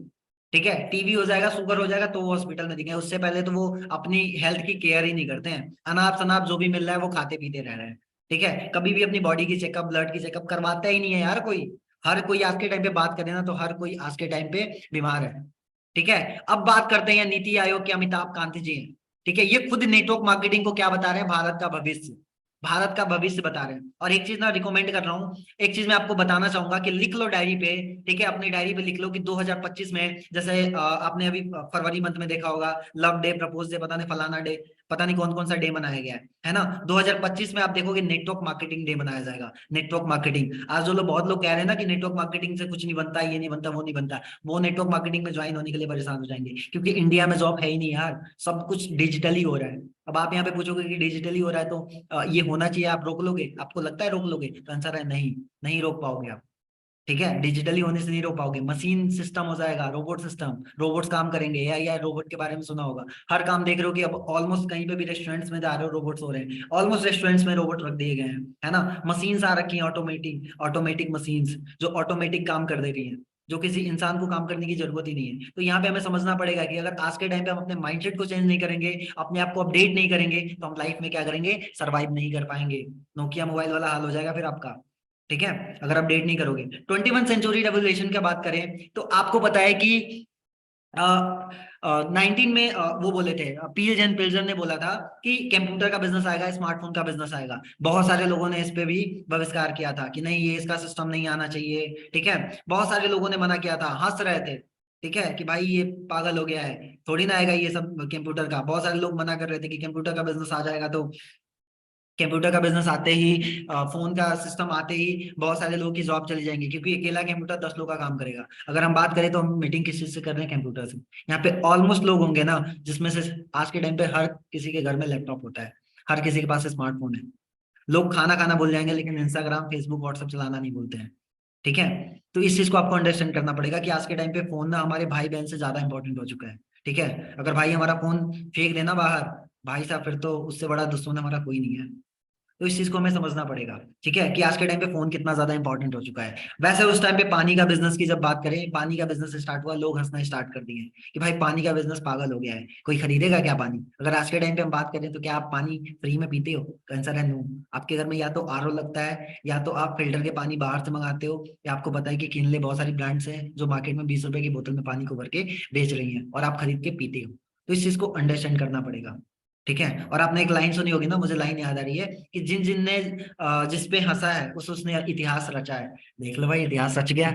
ठीक है, टीबी हो जाएगा, शुगर हो जाएगा तो वो हॉस्पिटल में दिखेंगे, उससे पहले तो वो अपनी हेल्थ की केयर ही नहीं करते हैं। अनाप शनाप जो भी मिल रहा है वो खाते पीते रह रहे हैं। ठीक है, कभी भी अपनी बॉडी की चेकअप, ब्लड की चेकअप करवाता ही नहीं है यार कोई। हर कोई आज के टाइम पे बात करें ना तो हर कोई आज के टाइम पे बीमार है। ठीक है, अब बात करते हैं नीति आयोग के अमिताभ कांत जी हैं। ठीक है, ये खुद नेटवर्क मार्केटिंग को क्या बता रहे हैं, भारत का भविष्य, भारत का भविष्य बता रहे हैं। और एक चीज मैं रिकमेंड कर रहा हूँ, एक चीज मैं आपको बताना चाहूंगा कि लिख लो डायरी पे। ठीक है, अपनी डायरी पे लिख लो कि 2025 में, जैसे आपने अभी फरवरी मंथ में देखा होगा, लव डे, प्रपोज डे, पता नहीं फलाना डे, पता नहीं कौन कौन सा डे मनाया गया है ना। 2025 में आप देखोगे नेटवर्क मार्केटिंग डे मनाया जाएगा। नेटवर्क मार्केटिंग, आज जो लोग, बहुत लोग कह रहे हैं ना कि नेटवर्क मार्केटिंग से कुछ नहीं बनता, ये नहीं बनता, वो नहीं बनता, वो नेटवर्क मार्केटिंग में ज्वाइन होने के लिए परेशान हो जाएंगे, क्योंकि इंडिया में जॉब है ही नहीं यार, सब कुछ डिजिटली हो रहा है। अब आप यहाँ पे पूछोगे कि डिजिटली हो रहा है तो ये होना चाहिए, आप रोक लोगे? आपको लगता है रोक लोगे? तो आंसर है नहीं, नहीं रोक पाओगे आप। ठीक है, डिजिटली होने से नहीं रोक पाओगे। मशीन सिस्टम हो जाएगा, रोबोट सिस्टम, रोबोट्स काम करेंगे। या रोबोट के बारे में सुना होगा, हर काम देख रहे हो कि अब ऑलमोस्ट कहीं पे भी रेस्टोरेंट्स में जा रहे हो रोबोट्स हो रहे हैं, ऑलमोस्ट रेस्टोरेंट्स में रोबोट रख दिए गए हैं, है ना। मशीन्स आ रखी हैं, ऑटोमेटिक ऑटोमेटिक मशीन्स जो ऑटोमेटिक काम कर दे रही हैं, जो किसी इंसान को काम करने की जरूरत ही नहीं है। तो यहाँ पे हमें समझना पड़ेगा कि अगर आज के टाइम पे हम अपने माइंडसेट को चेंज नहीं करेंगे, अपने आप को अपडेट नहीं करेंगे, तो हम लाइफ में क्या करेंगे, सर्वाइव नहीं कर पाएंगे। नोकिया मोबाइल वाला हाल हो जाएगा फिर आपका। ठीक है, अगर अपडेट नहीं करोगे। 21 सेंचुरी रेवोल्यूशन की बात करें तो आपको पता है कि 19 में वो बोले थे, पील पिल्जर ने बोला था कि कंप्यूटर का बिजनेस आएगा, स्मार्टफोन का बिजनेस आएगा। बहुत सारे लोगों ने इस पे भी बहिष्कार किया था कि नहीं, ये इसका सिस्टम नहीं आना चाहिए। ठीक है, बहुत सारे लोगों ने मना किया था, हंस रहे थे। ठीक है, कि भाई ये पागल हो गया है, थोड़ी ना आएगा ये सब कंप्यूटर का। बहुत सारे लोग मना कर रहे थे कि कंप्यूटर का बिजनेस आ जाएगा, तो कंप्यूटर का बिजनेस आते ही, फोन का सिस्टम आते ही बहुत सारे लोगों की जॉब चली जाएंगी, क्योंकि अकेला कंप्यूटर 10 लोग का काम करेगा। अगर हम बात करें तो हम मीटिंग किस चीज से कर रहे हैं, कंप्यूटर से। यहाँ पे ऑलमोस्ट लोग होंगे ना जिसमें से आज के टाइम पे हर किसी के घर में लैपटॉप होता है, हर किसी के पास स्मार्टफोन है। लोग खाना खाना भूल जाएंगे लेकिन इंस्टाग्राम फेसबुक व्हाट्सएप चलाना नहीं भूलते हैं। ठीक है, तो इस चीज को आपको अंडरस्टैंड करना पड़ेगा कि आज के टाइम पे फोन ना हमारे भाई बहन से ज्यादा इंपॉर्टेंट हो चुका है। ठीक है, अगर भाई हमारा फोन फेंक देना बाहर, भाई साहब फिर तो उससे बड़ा दुश्मन हमारा कोई नहीं है। तो इस चीज को हमें समझना पड़ेगा, ठीक है, कि आज के टाइम पे फोन कितना ज्यादा इंपॉर्टेंट हो चुका है। वैसे उस टाइम पे पानी का बिजनेस की जब बात करें, पानी का बिजनेस स्टार्ट हुआ, लोग हंसना स्टार्ट कर दिए कि भाई पानी का बिजनेस पागल हो गया है, कोई खरीदेगा क्या पानी। अगर आज के टाइम पे हम बात करें तो क्या आप पानी फ्री में पीते हो? तो आंसर है नो। आपके घर में या तो आरओ लगता है, या तो आप फिल्टर के पानी बाहर से मंगाते हो, या आपको पता है कि किनले बहुत सारी ब्रांड्स हैं जो मार्केट में 20 रुपए की बोतल में पानी को भर के बेच रही हैं और आप खरीद के पीते हो। तो इस चीज को अंडरस्टैंड करना पड़ेगा। ठीक है, और आपने एक लाइन सुनी होगी ना, मुझे लाइन याद आ रही है कि जिन जिन ने जिस पे हंसा है उसने इतिहास रचा है। देख लो भाई, इतिहास रच गया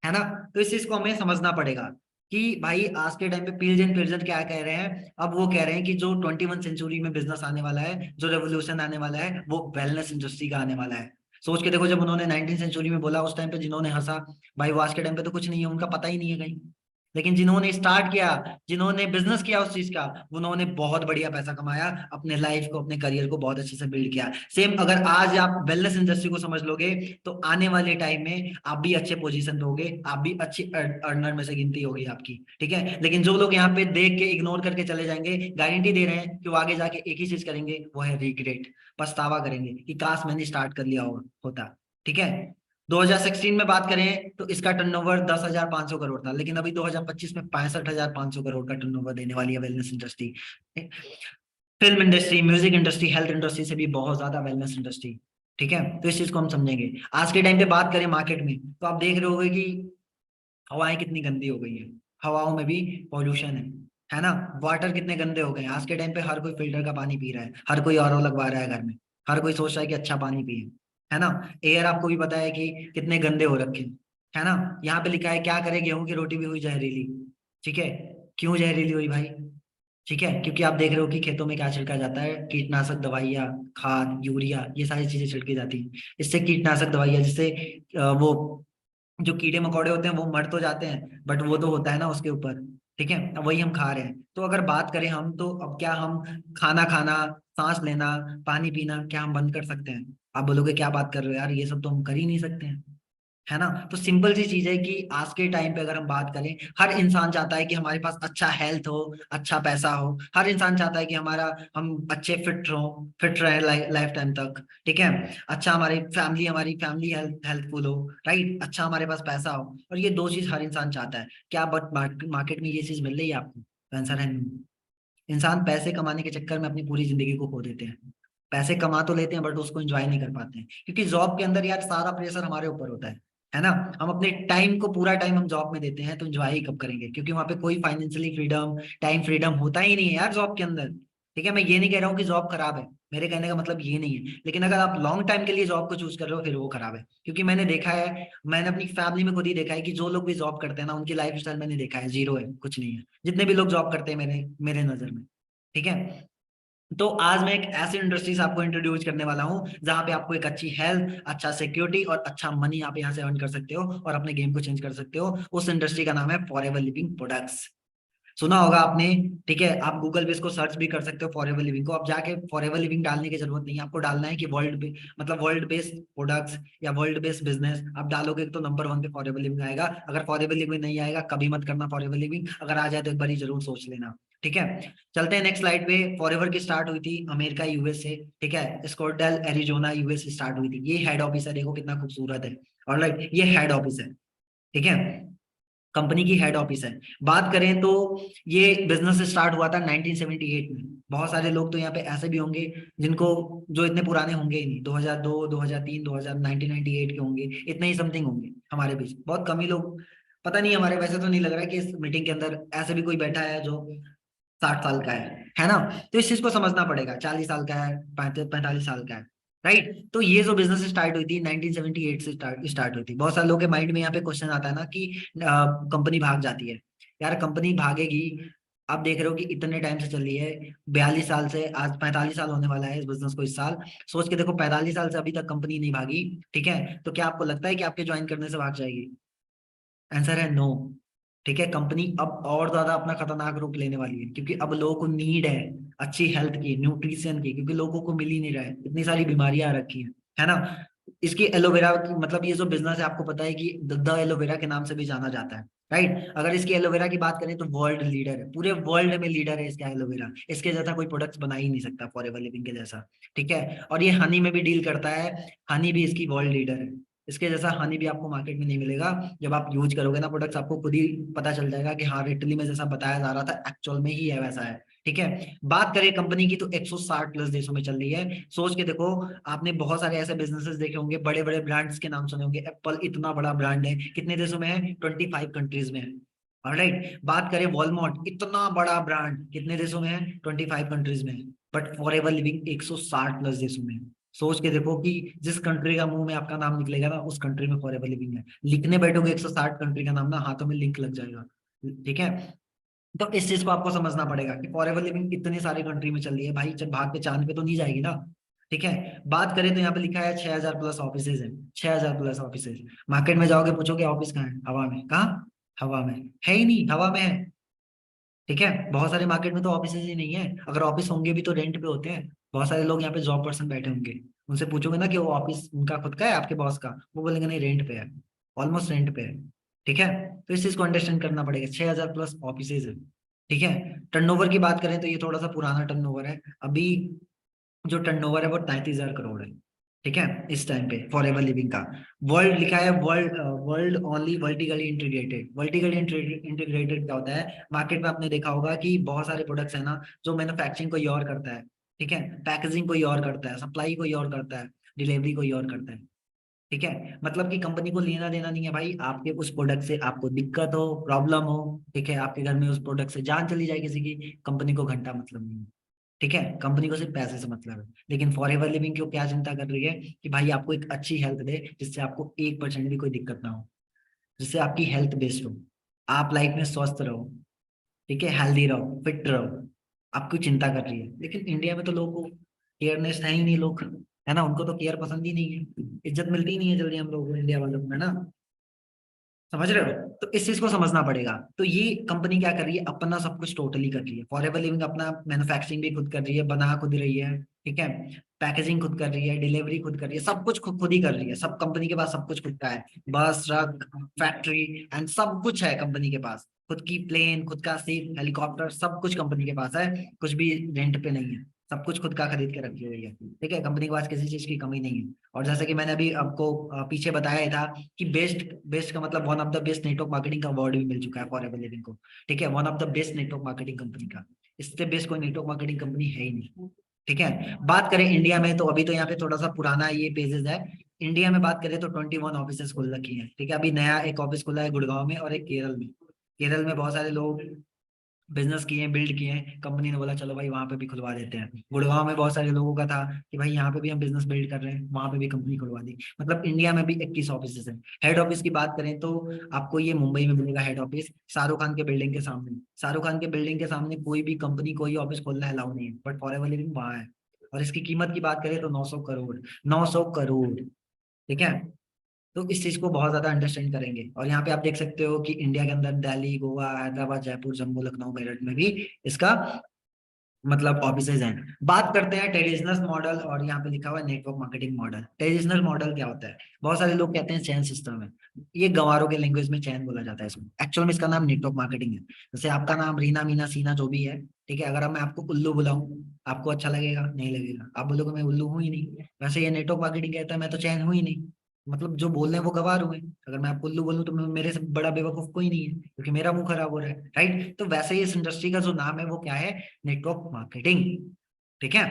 है ना। तो इस चीज को हमें समझना पड़ेगा कि भाई आज के टाइम पे पिलजन पिलजन क्या कह रहे हैं। अब वो कह रहे हैं कि जो 21 सेंचुरी में बिजनेस आने वाला है, जो रेवोल्यूशन आने वाला है, वो वेलनेस इंडस्ट्री का आने वाला है। सोच के देखो, जब उन्होंने 19 सेंचुरी में बोला उस टाइम पे जिन्होंने हंसा, भाई वो आज के टाइम पे तो कुछ नहीं है, उनका पता ही नहीं है कहीं। लेकिन जिन्होंने स्टार्ट किया, जिन्होंने बिजनेस किया उस चीज का, उन्होंने बहुत बढ़िया पैसा कमाया, अपने लाइफ को अपने करियर को बहुत अच्छे से बिल्ड किया। सेम अगर आज आप वेलनेस इंडस्ट्री को समझ लोगे तो आने वाले टाइम में आप भी अच्छे पोजीशन पे होगे, आप भी अच्छी अर्नर में से गिनती होगी आपकी। ठीक है, लेकिन जो लोग यहाँ पे देख के इग्नोर करके चले जाएंगे, गारंटी दे रहे हैं कि वो आगे जाके एक ही चीज करेंगे, वो है रिग्रेट, पछतावा करेंगे कि काश मैंने स्टार्ट कर लिया होता। ठीक है, 2016 में बात करें तो इसका टर्नओवर 10,500 करोड़ था, लेकिन अभी 2025 में 65,500 करोड़ का टर्नओवर देने वाली है wellness industry. Film industry, music industry, health industry से भी बहुत ज्यादा वेलनेस इंडस्ट्री। ठीक है, तो इस चीज को हम समझेंगे। आज के टाइम पे बात करें मार्केट में, तो आप देख रहे होंगे कि हवाएं कितनी गंदी हो गई है, हवाओं में भी पॉल्यूशन है ना। वाटर कितने गंदे हो गए हैं, आज के टाइम पे हर कोई फिल्टर का पानी पी रहा है, हर कोई आरओ लगवा रहा है घर में, हर कोई सोच रहा है कि अच्छा पानी पिए, है ना। एयर आपको भी पता है कि कितने गंदे हो रखे हैं, है ना। यहाँ पे लिखा है क्या करे गेहूं की रोटी भी हुई जहरीली। ठीक है, क्यों जहरीली हुई भाई? ठीक है, क्योंकि आप देख रहे हो कि खेतों में क्या छिड़का जाता है, कीटनाशक दवाइयाँ, खाद, यूरिया, ये सारी चीजें छिड़की जाती हैं। इससे कीटनाशक दवाइयाँ, जिससे वो जो कीड़े मकोड़े होते हैं वो मर तो जाते हैं, बट वो तो होता है ना उसके ऊपर। ठीक है, अब वही हम खा रहे हैं। तो अगर बात करें हम, तो अब क्या हम खाना खाना, सांस लेना, पानी पीना क्या हम बंद कर सकते हैं? आप बोलोगे क्या बात कर रहे हो यार, ये सब तो हम कर ही नहीं सकते हैं, है ना। तो सिंपल सी चीज है कि आज के टाइम पे अगर हम बात करें, हर इंसान चाहता है कि हमारे पास अच्छा हेल्थ हो, अच्छा पैसा हो। हर इंसान चाहता है कि हम अच्छे फिट रहे लाइफ टाइम तक। ठीक है, अच्छा हमारी फैमिली हेल्थफुल हो, राइट, अच्छा हमारे पास पैसा हो। और ये दो चीज हर इंसान चाहता है। क्या बट मार्केट में ये चीज मिल रही है आपको? तो आंसर है no। इंसान पैसे कमाने के चक्कर में अपनी पूरी जिंदगी को खो देते हैं। पैसे कमा तो लेते हैं बट उसको एंजॉय नहीं कर पाते हैं, क्योंकि जॉब के अंदर यार सारा प्रेशर हमारे ऊपर होता है ना। हम अपने टाइम को पूरा टाइम हम जॉब में देते हैं, तो एंजॉय ही कब करेंगे, क्योंकि वहां पे कोई फाइनेंशियली फ्रीडम, टाइम फ्रीडम होता ही नहीं है यार जॉब के अंदर। ठीक है, मैं ये नहीं कह रहा हूँ कि जॉब खराब है, मेरे कहने का मतलब ये नहीं है, लेकिन अगर आप लॉन्ग टाइम के लिए जॉब को चूज कर रहे हो फिर वो खराब है। क्योंकि मैंने देखा है, मैंने अपनी फैमिली में खुद ही देखा है कि जो लोग भी जॉब करते हैं ना, उनकी लाइफ स्टाइल मैंने देखा है जीरो है, कुछ नहीं है, जितने भी लोग जॉब करते हैं मेरे मेरे नजर में। ठीक है, तो आज मैं एक ऐसी इंडस्ट्री से आपको इंट्रोड्यूस करने वाला हूं जहां पे आपको एक अच्छी हेल्थ, अच्छा सिक्योरिटी और अच्छा मनी आप यहां से अर्न कर सकते हो और अपने गेम को चेंज कर सकते हो। उस इंडस्ट्री का नाम है फॉरएवर लिविंग प्रोडक्ट्स। सुना होगा आपने। ठीक है, आप गूगल पे इसको सर्च भी कर सकते हो फॉरएवर लिविंग को। आप जाके फॉरएवर लिविंग डालने की जरूरत नहीं है, आपको डालना है कि वर्ल्ड बेस्ड प्रोडक्ट्स या वर्ल्ड बेस्ड बिजनेस। आप डालोगे तो नंबर 1 पे फॉरएवर लिविंग आएगा। अगर फॉरएवर लिविंग नहीं आएगा कभी मत करना फॉरएवर लिविंग, अगर आ जाए तो एक बार जरूर सोच लेना। ठीक है, चलते हैं नेक्स्ट स्लाइड पे। फॉरएवर की स्टार्ट हुई थी अमेरिका यूएस से। ठीक है, स्कॉटडेल एरिजोना यूएस से स्टार्ट हुई थी। ये हेड ऑफिस है, देखो कितना खूबसूरत है। और लाइक ये हेड ऑफिस है। ठीक है, कंपनी की हेड ऑफिस है। बात करें तो ये बिजनेस स्टार्ट हुआ था 1978 में। बहुत सारे लोग तो यहाँ पे ऐसे भी होंगे जिनको, जो इतने पुराने होंगे ही नहीं, 2002 2003 2000 1998 के होंगे, इतने ही समथिंग होंगे हमारे बीच। बहुत कम ही लोग, पता नहीं, हमारे वैसे तो नहीं लग रहा है कि इस मीटिंग के अंदर ऐसे भी कोई बैठा है जो 60 साल का है ना। तो इस चीज को समझना पड़ेगा, 40 साल का है, 45 साल का है, राइट। तो ये जो बिजनेस स्टार्ट हुई थी 1978 से स्टार्ट हुई थी। बहुत सारे लोगों के माइंड में यहाँ पे क्वेश्चन आता है ना कि कंपनी भाग जाती है, यार कंपनी भागेगी। आप देख रहे हो कि इतने टाइम से चल रही है, 42 साल से, आज 45 साल होने वाला है इस बिजनेस को इस साल। सोच के देखो 45 साल से अभी तक कंपनी नहीं भागी, ठीक है, तो क्या आपको लगता है कि आपके ज्वाइन करने से भाग जाएगी? आंसर है नो। ठीक है, कंपनी अब और ज्यादा अपना खतरनाक रूप लेने वाली है, क्योंकि अब लोगों को नीड है अच्छी हेल्थ की, न्यूट्रिशन की, क्योंकि लोगों को मिल ही नहीं रहा है, इतनी सारी बीमारियां आ रखी है ना। इसकी एलोवेरा की मतलब ये जो बिजनेस है आपको पता है कि द एलोवेरा के नाम से भी जाना जाता है, राइट। अगर इसकी एलोवेरा की बात करें तो वर्ल्ड लीडर है, पूरे वर्ल्ड में लीडर है इसका एलोवेरा। इसके जैसा कोई प्रोडक्ट बना ही नहीं सकता फॉरएवर लिविंग के जैसा, ठीक है। और ये हनी में भी डील करता है, हनी भी इसकी वर्ल्ड लीडर है। इसके जैसा हनी भी आपको मार्केट में नहीं मिलेगा। जब आप यूज करोगे ना प्रोडक्ट्स, आपको खुद ही पता चल जाएगा कि हाँ रिटली में जैसा बताया जा रहा था एक्चुअल में ही है वैसा है, ठीक है। बात करें कंपनी की तो 160 प्लस देशों में चल रही है। सोच के देखो, आपने बहुत सारे ऐसे बिजनेसेस देखे होंगे, बड़े बड़े ब्रांड्स के नाम सुने होंगे। एप्पल इतना बड़ा ब्रांड है, कितने देशों में है? 25 कंट्रीज में है। ऑलराइट, बात करें वॉलमार्ट, इतना बड़ा ब्रांड, कितने देशों में है? 25 कंट्रीज में है। बट फॉरएवर लिविंग 160 प्लस देशों में है। सोच के देखो कि जिस कंट्री का मुंह में आपका नाम निकलेगा ना, उस कंट्री में फॉरएवर लिविंग है। लिखने बैठोगे 160 कंट्री का नाम ना, हाथों में लिंक लग जाएगा, ठीक है। तो इस चीज को आपको समझना पड़ेगा कि फॉरएवर लिविंग इतनी सारी कंट्री में चल रही है भाई, जब भाग के चांद पे तो नहीं जाएगी ना, ठीक है। बात करें तो यहाँ पे लिखा है 6000 प्लस ऑफिस है, 6000 प्लस ऑफिस। मार्केट में जाओगे, पूछोगे ऑफिस कहाँ है? हवा में। कहाँ? हवा में है ही नहीं, हवा में है, ठीक है। बहुत सारे मार्केट में तो ऑफिस ही नहीं है, अगर ऑफिस होंगे भी तो रेंट पे होते हैं। बहुत सारे लोग यहाँ पे जॉब पर्सन बैठे होंगे, उनसे पूछोगे ना कि वो ऑफिस उनका खुद का है आपके बॉस का, वो बोलेंगे नहीं रेंट पे है, ऑलमोस्ट रेंट पे है, ठीक है। तो इस चीज को अंडरस्टैंड करना पड़ेगा, 6000 प्लस ऑफिस है, ठीक है। टर्नओवर की बात करें तो ये थोड़ा सा पुराना टर्नओवर है, अभी जो टर्नओवर है वो 33,000 करोड़ है, ठीक है, इस टाइम पे फॉरएवर लिविंग का। वर्ल्ड लिखा है, world world only vertically integrated. Vertically integrated क्या होता है? मार्केट में आपने देखा होगा कि बहुत सारे प्रोडक्ट्स है ना, जो मैन्युफैक्चरिंग कोई और करता है, ठीक है, पैकेजिंग कोई और करता है, सप्लाई कोई और करता है, डिलीवरी कोई और करता है, ठीक है। मतलब कि कंपनी को लेना देना नहीं है भाई, आपके उस प्रोडक्ट से आपको दिक्कत हो, प्रॉब्लम हो, ठीक है, आपके घर में उस प्रोडक्ट से जान चली जाए किसी की, कंपनी को घंटा मतलब नहीं है, ठीक है। कंपनी को सिर्फ पैसे से मतलब है। लेकिन फॉरएवर लिविंग क्यों क्या चिंता कर रही है कि भाई आपको एक अच्छी हेल्थ दे, जिससे आपको 1% भी कोई दिक्कत ना हो, जिससे आपकी हेल्थ बेस्ट हो, आप लाइफ में स्वस्थ रहो, ठीक है, हेल्दी रहो, फिट रहो, आपको चिंता कर रही है। लेकिन इंडिया में तो लोगों को केयरनेस है ही नहीं, लोग, है ना, उनको तो केयर पसंद ही नहीं है, इज्जत मिलती ही नहीं है जल्दी हम लोगों को, इंडिया वालों को, है ना। समझ रहे हो? तो इस चीज को समझना पड़ेगा। तो ये कंपनी क्या कर रही है, अपना सब कुछ टोटली कर रही है। फॉरएवर लिविंग अपना मैन्युफैक्चरिंग भी खुद कर रही है, बना खुद रही है, ठीक है, पैकेजिंग खुद कर रही है, डिलीवरी खुद कर रही है, सब कुछ खुद खुद ही कर रही है। सब कंपनी के पास सब कुछ खुद का है, बस, ट्रक, फैक्ट्री एंड सब कुछ है कंपनी के पास, खुद की प्लेन, खुद का शिप, हेलीकॉप्टर, सब कुछ कंपनी के पास है, कुछ भी रेंट पे नहीं है, सब कुछ खुद का खरीद के रखी हुई है, ठीक है। कंपनी के पास किसी चीज की कमी नहीं है। और जैसे कि मैंने अभी आपको पीछे बताया था कि बेस्ट बेस्ट का मतलब one of the best network marketing का अवार्ड भी मिल चुका है फॉरएवर लिविंग को, ठीक है, one of the best network marketing company का। इससे बेस्ट कोई नेटवर्क मार्केटिंग कंपनी है ही नहीं, ठीक है। बात करें इंडिया में तो अभी तो यहाँ पे थोड़ा सा पुराना ये पेजेस है। इंडिया में बात करें तो 21 ऑफिसेस खुल रखी है, ठीक है। अभी नया एक ऑफिस खुला है गुड़गांव में और एक केरल में। केरल में बहुत सारे लोग बिजनेस किए हैं, बिल्ड किए हैं, कंपनी ने बोला चलो भाई वहां पे भी खुलवा देते हैं। गुड़गांव में बहुत सारे लोगों का था कि भाई यहाँ पे भी हम बिजनेस बिल्ड कर रहे हैं, वहां पे भी कंपनी खुलवा दी। मतलब इंडिया में भी 21 ऑफिस है। हेड ऑफिस की बात करें तो आपको ये मुंबई में मिलेगा हेड ऑफिस, शाहरुख खान के बिल्डिंग के सामने। शाहरुख खान के बिल्डिंग के सामने कोई भी कंपनी कोई ऑफिस खोलना अलाउ नहीं है, बट फॉरएवर लिविंग वहां है। और इसकी कीमत की बात करें तो 900 करोड़, 900 करोड़, ठीक है। तो इस चीज को बहुत ज्यादा अंडरस्टैंड करेंगे। और यहाँ पे आप देख सकते हो कि इंडिया के अंदर दिल्ली, गोवा, हैदराबाद, जयपुर, जम्मू, लखनऊ, मेरठ में भी इसका मतलब ऑफिसेज हैं। बात करते हैं ट्रेडिशनल मॉडल, और यहाँ पे लिखा हुआ है network marketing model. Traditional model क्या होता है? बहुत सारे लोग कहते हैं चैन सिस्टम है, ये गंवारों के लैंग्वेज में चैन बोला जाता है इसमें। एक्चुअल में इसका नाम नेटवर्क मार्केटिंग है। जैसे आपका नाम रीना, मीना, सीना जो भी है, ठीक है, अगर मैं आपको उल्लू बुलाऊं, आपको अच्छा लगेगा? नहीं लगेगा, आप बोलोगे मैं उल्लू हूं ही नहीं। वैसे ये नेटवर्क मार्केटिंग कहता है मैं तो चैन हूं ही नहीं, मतलब जो बोल रहे हैं वो गवार हुए। अगर मैं आपको उल्लू बोलूं तो मेरे से बड़ा बेवकूफ कोई नहीं है, क्योंकि मेरा मुंह खराब हो रहा है, राइट। तो वैसे ही इस इंडस्ट्री का जो नाम है वो क्या है? नेटवर्क मार्केटिंग, ठीक है।